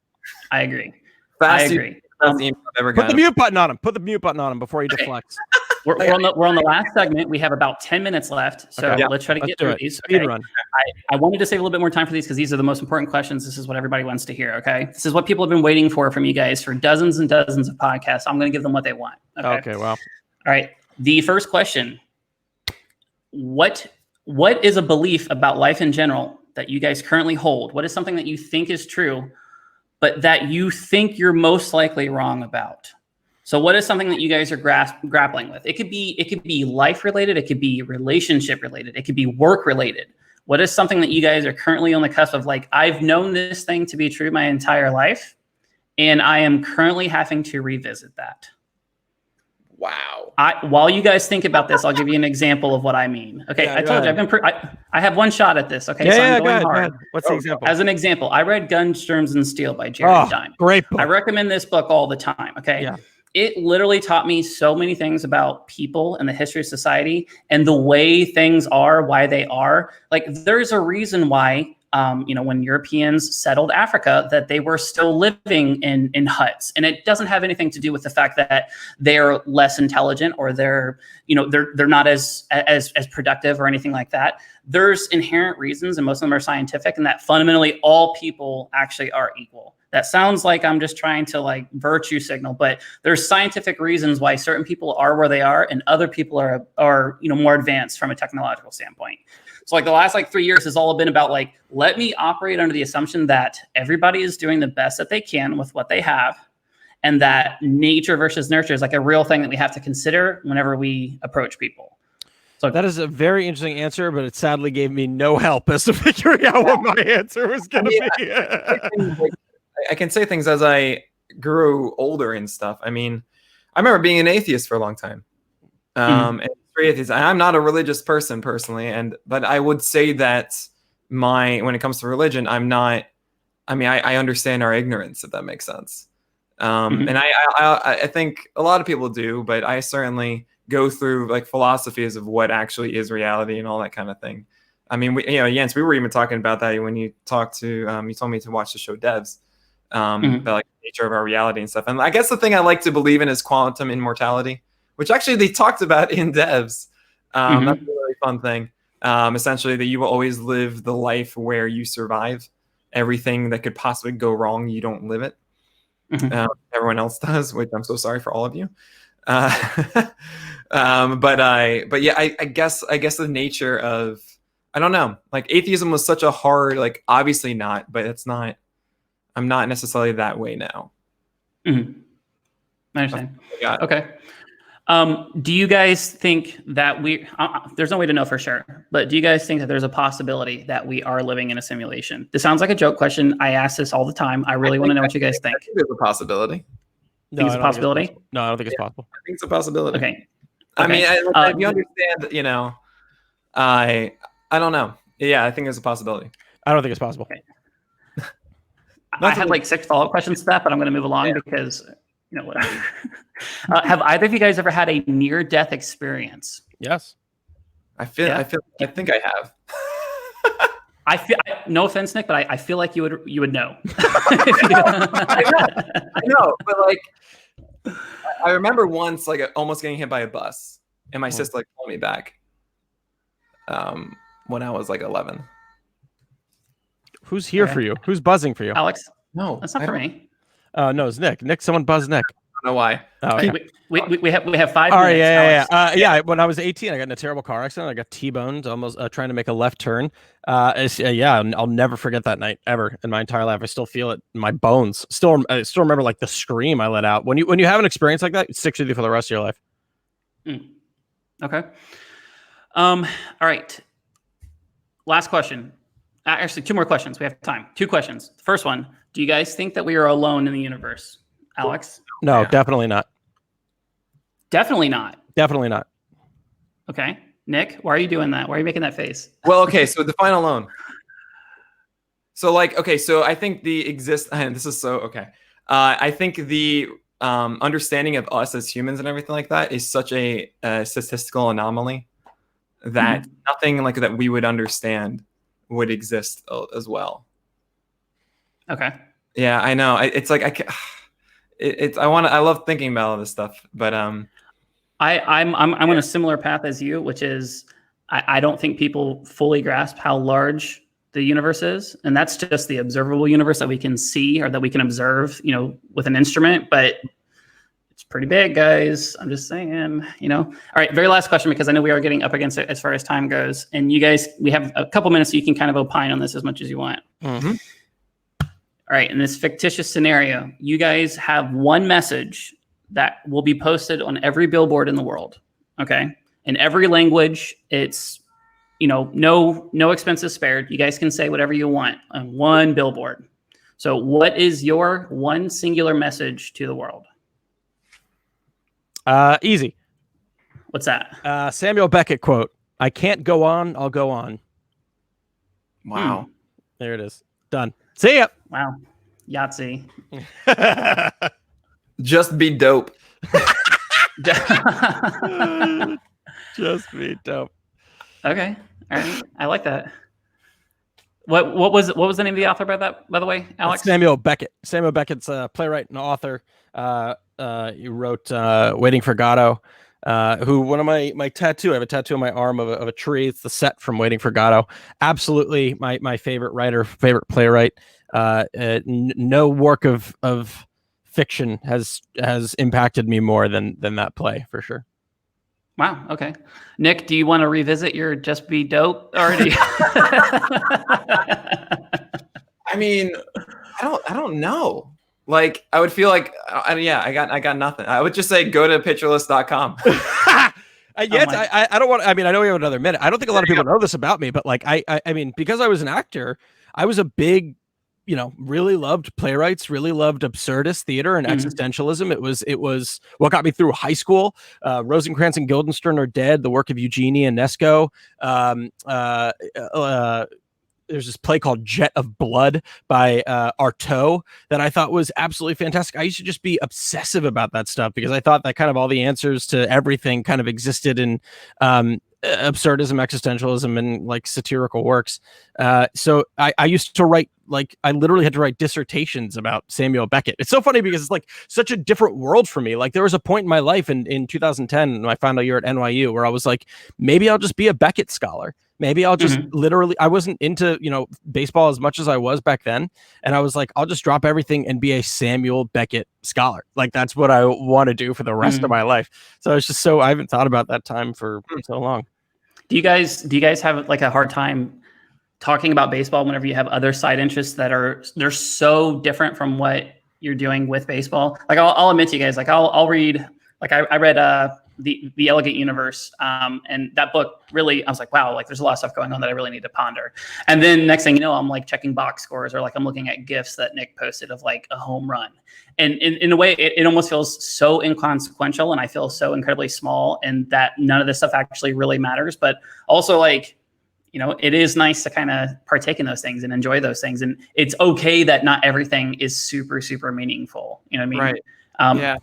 I agree. I agree. Put the mute button on him. Put the mute button on him before he deflects. We're on the last segment. We have about 10 minutes left. So let's try to get through these. Speed run. I wanted to save a little bit more time for these because these are the most important questions. This is what everybody wants to hear. Okay. This is what people have been waiting for from you guys for dozens and dozens of podcasts. I'm going to give them what they want. Okay. Wow. All right. The first question. What is a belief about life in general that you guys currently hold? What is something that you think is true, but that you think you're most likely wrong about? So what is something that you guys are grappling with? It could be life related. It could be relationship related. It could be work related. What is something that you guys are currently on the cusp of, like, I've known this thing to be true my entire life, and I am currently having to revisit that? Wow. While you guys think about this, I'll give you an example of what I mean. Okay, I told you I have one shot at this. Okay, I'm going hard. What's the example? As an example, I read Guns, Germs, and Steel by Jerry Dime. Great book. I recommend this book all the time. Okay. Yeah. It literally taught me so many things about people and the history of society and the way things are, why they are. Like, there's a reason why, when Europeans settled Africa, that they were still living in huts. And it doesn't have anything to do with the fact that they're less intelligent or they're not as productive or anything like that. There's inherent reasons, and most of them are scientific, and that fundamentally all people actually are equal. That sounds like I'm just trying to, like, virtue signal, but there's scientific reasons why certain people are where they are and other people are more advanced from a technological standpoint. So, like, the last 3 years has all been about, like, let me operate under the assumption that everybody is doing the best that they can with what they have, and that nature versus nurture is, like, a real thing that we have to consider whenever we approach people. So that is a very interesting answer, but it sadly gave me no help as to figuring out what my answer was going to be. I can say things as I grew older and stuff. I mean, I remember being an atheist for a long time. And atheist. I'm not a religious person personally, but I would say that when it comes to religion, I'm not. I mean, I understand our ignorance, if that makes sense. And I think a lot of people do, but I certainly go through, like, philosophies of what actually is reality and all that kind of thing. I mean, Jens, we were even talking about that when you talked to you told me to watch the show Devs. About, like, the nature of our reality and stuff. And I guess the thing I like to believe in is quantum immortality, which actually they talked about in Devs. That's a really fun thing. Essentially, that you will always live the life where you survive. Everything that could possibly go wrong, you don't live it. Everyone else does, which I'm so sorry for all of you. But yeah, I guess the nature of, I don't know, like, atheism was such a hard, like, obviously not, but it's not. I'm not necessarily that way now. I understand. Okay. Do you guys think that there's no way to know for sure, but do you guys think that there's a possibility that we are living in a simulation? This sounds like a joke question. I ask this all the time. I really want to know what you guys think. I think there's a possibility. Think it's a possibility? No, I don't think it's possible. I think it's a possibility. Okay. I mean, if you understand, I don't know. Yeah, I think there's a possibility. I don't think it's possible. Okay. I had like 6 follow-up questions to that, but I'm going to move along because, whatever. Have either of you guys ever had a near-death experience? Yes. I think I have. No offense, Nick, but I feel like you would know. I know, but, like, I remember once, like, almost getting hit by a bus, and my sister, like, pulled me back. When I was, like, 11. Who's here for you? Who's buzzing for you? Alex? No, that's not for me. No, it's Nick. Nick, someone buzzed Nick. I don't know why. Oh, okay. we have 5 All minutes. Right, yeah. When I was 18, I got in a terrible car accident. I got T-boned, almost trying to make a left turn. I'll never forget that night ever in my entire life. I still feel it in my bones. I still remember, like, the scream I let out. When you have an experience like that, it sticks with you for the rest of your life. Okay. All right. Last question. Actually, 2 more questions. We have time. 2 questions. The first one, do you guys think that we are alone in the universe? Alex? No, definitely not. Definitely not. Definitely not. Okay. Nick, why are you doing that? Why are you making that face? Well, okay, so define alone. So, like, okay, so I think this is so, okay. I think the understanding of us as humans and everything like that is such a statistical anomaly that nothing like that we would understand would exist as well. Okay. Yeah, I know. It's like I love thinking about all this stuff, but I'm on a similar path as you, which is I don't think people fully grasp how large the universe is, and that's just the observable universe that we can see or that we can observe, with an instrument. But it's pretty big, guys. I'm just saying, All right, very last question, because I know we are getting up against it as far as time goes, and you guys, we have a couple minutes, so you can kind of opine on this as much as you want. Mm-hmm. All right, in this fictitious scenario, you guys have one message that will be posted on every billboard in the world. Okay, in every language. It's no expenses spared. You guys can say whatever you want on one billboard. So what is your one singular message to the world? Easy. What's that? Samuel Beckett quote: "I can't go on, I'll go on." Wow. There it is. Done. See ya. Wow. Yahtzee. Just be dope. Just be dope. Okay. All right. I like that. What was the name of the author by the way, Alex? That's Samuel Beckett. Samuel Beckett's a playwright and author. He wrote Waiting for Godot. Who one of my tattoo? I have a tattoo on my arm of a tree. It's the set from Waiting for Godot. Absolutely my favorite writer, favorite playwright. No work of fiction has impacted me more than that play, for sure. Wow. Okay. Nick, do you want to revisit your Just Be Dope already? I mean, I don't know. Like, I would feel like, I got nothing. I would just say, go to pitcherlist.com. I don't want, I know we have another minute. I don't think a lot of people know this about me, but like, I mean, because I was an actor, I was a big, really loved playwrights, really loved absurdist theater and existentialism. It was what got me through high school. Rosencrantz and Guildenstern Are Dead, the work of Eugenie Ionesco. There's this play called Jet of Blood by Artaud that I thought was absolutely fantastic. I used to just be obsessive about that stuff because I thought that kind of all the answers to everything kind of existed in absurdism, existentialism, and like satirical works. So I used to write, like, I literally had to write dissertations about Samuel Beckett. It's so funny because it's like such a different world for me. Like, there was a point in my life in 2010, my final year at NYU, where I was like, maybe I'll just be a Beckett scholar. Maybe I'll just literally, I wasn't into, baseball as much as I was back then. And I was like, I'll just drop everything and be a Samuel Beckett scholar. Like, that's what I want to do for the rest of my life. So it's just I haven't thought about that time for so long. Do you guys have like a hard time talking about baseball whenever you have other side interests they're so different from what you're doing with baseball? Like, I'll admit to you guys, like I'll read, like I read the Elegant Universe, and that book really, I was like, wow, like there's a lot of stuff going on that I really need to ponder. And then next thing you know, I'm like checking box scores, or like I'm looking at GIFs that Nick posted of like a home run. And in a way, it almost feels so inconsequential, and I feel so incredibly small, and that none of this stuff actually really matters. But also, like, it is nice to kind of partake in those things and enjoy those things. And it's okay that not everything is super, super meaningful. You know what I mean? Right. Yeah.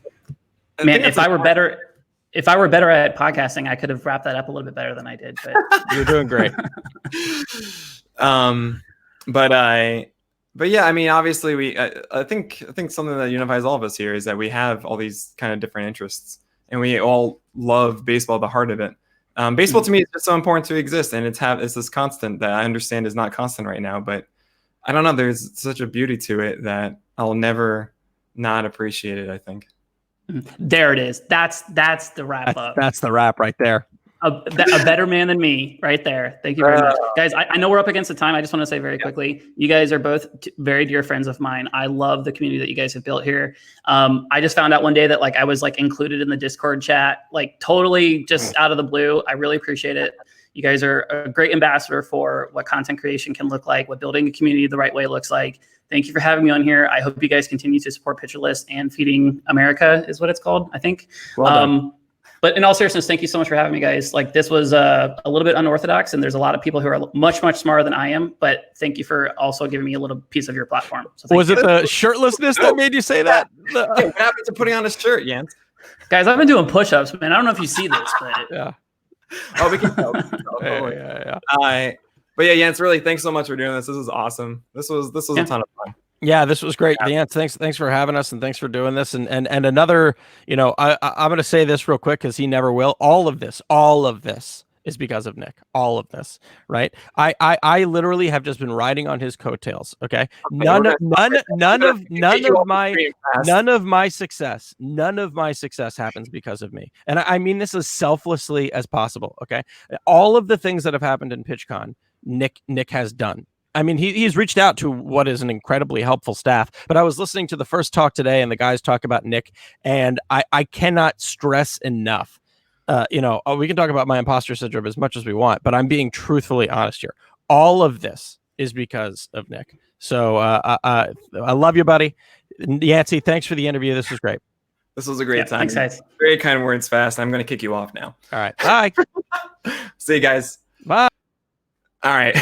Man, if I were better at podcasting, I could have wrapped that up a little bit better than I did. But you're doing great. But yeah, I mean, obviously I think something that unifies all of us here is that we have all these kind of different interests, and we all love baseball at the heart of it. Baseball to me is just so important to exist, and it's this constant that I understand is not constant right now, but I don't know, there's such a beauty to it that I'll never not appreciate it, I think. There it is. That's the wrap up. That's the wrap right there. A better man than me right there. Thank you very much. Guys, I know we're up against the time. I just want to say very quickly, you guys are both very dear friends of mine. I love the community that you guys have built here. I just found out one day that like I was like included in the Discord chat, like totally just out of the blue. I really appreciate it. You guys are a great ambassador for what content creation can look like, what building a community the right way looks like. Thank you for having me on here. I hope you guys continue to support Pitcher List and Feeding America is what it's called, I think. Well done. But in all seriousness, thank you so much for having me, guys. Like, this was a little bit unorthodox, and there's a lot of people who are much, much smarter than I am. But thank you for also giving me a little piece of your platform. So was it the shirtlessness that made you say that? Hey, what happened to putting on a shirt, Yance? Guys, I've been doing push-ups, man. I don't know if you see this, but yeah. Oh, we can tell. Yeah. But yeah, Yance, really, thanks so much for doing this. This is awesome. This was a ton of fun. Yeah, this was great. Yance, thanks for having us, and thanks for doing this. And another, I'm going to say this real quick because he never will. All of this is because of Nick. All of this, right? I literally have just been riding on his coattails. Okay, none of my success happens because of me, and I mean this as selflessly as possible. Okay, all of the things that have happened in PitchCon, Nick has done. I mean, he's reached out to what is an incredibly helpful staff, but I was listening to the first talk today and the guys talk about Nick, and I cannot stress enough, we can talk about my imposter syndrome as much as we want, but I'm being truthfully honest here. All of this is because of Nick. So I love you, buddy. Yancy, thanks for the interview. This was great. This was a great time. Thanks, guys. Very kind words, fast. I'm going to kick you off now. All right. Bye. See you guys. Bye. All right.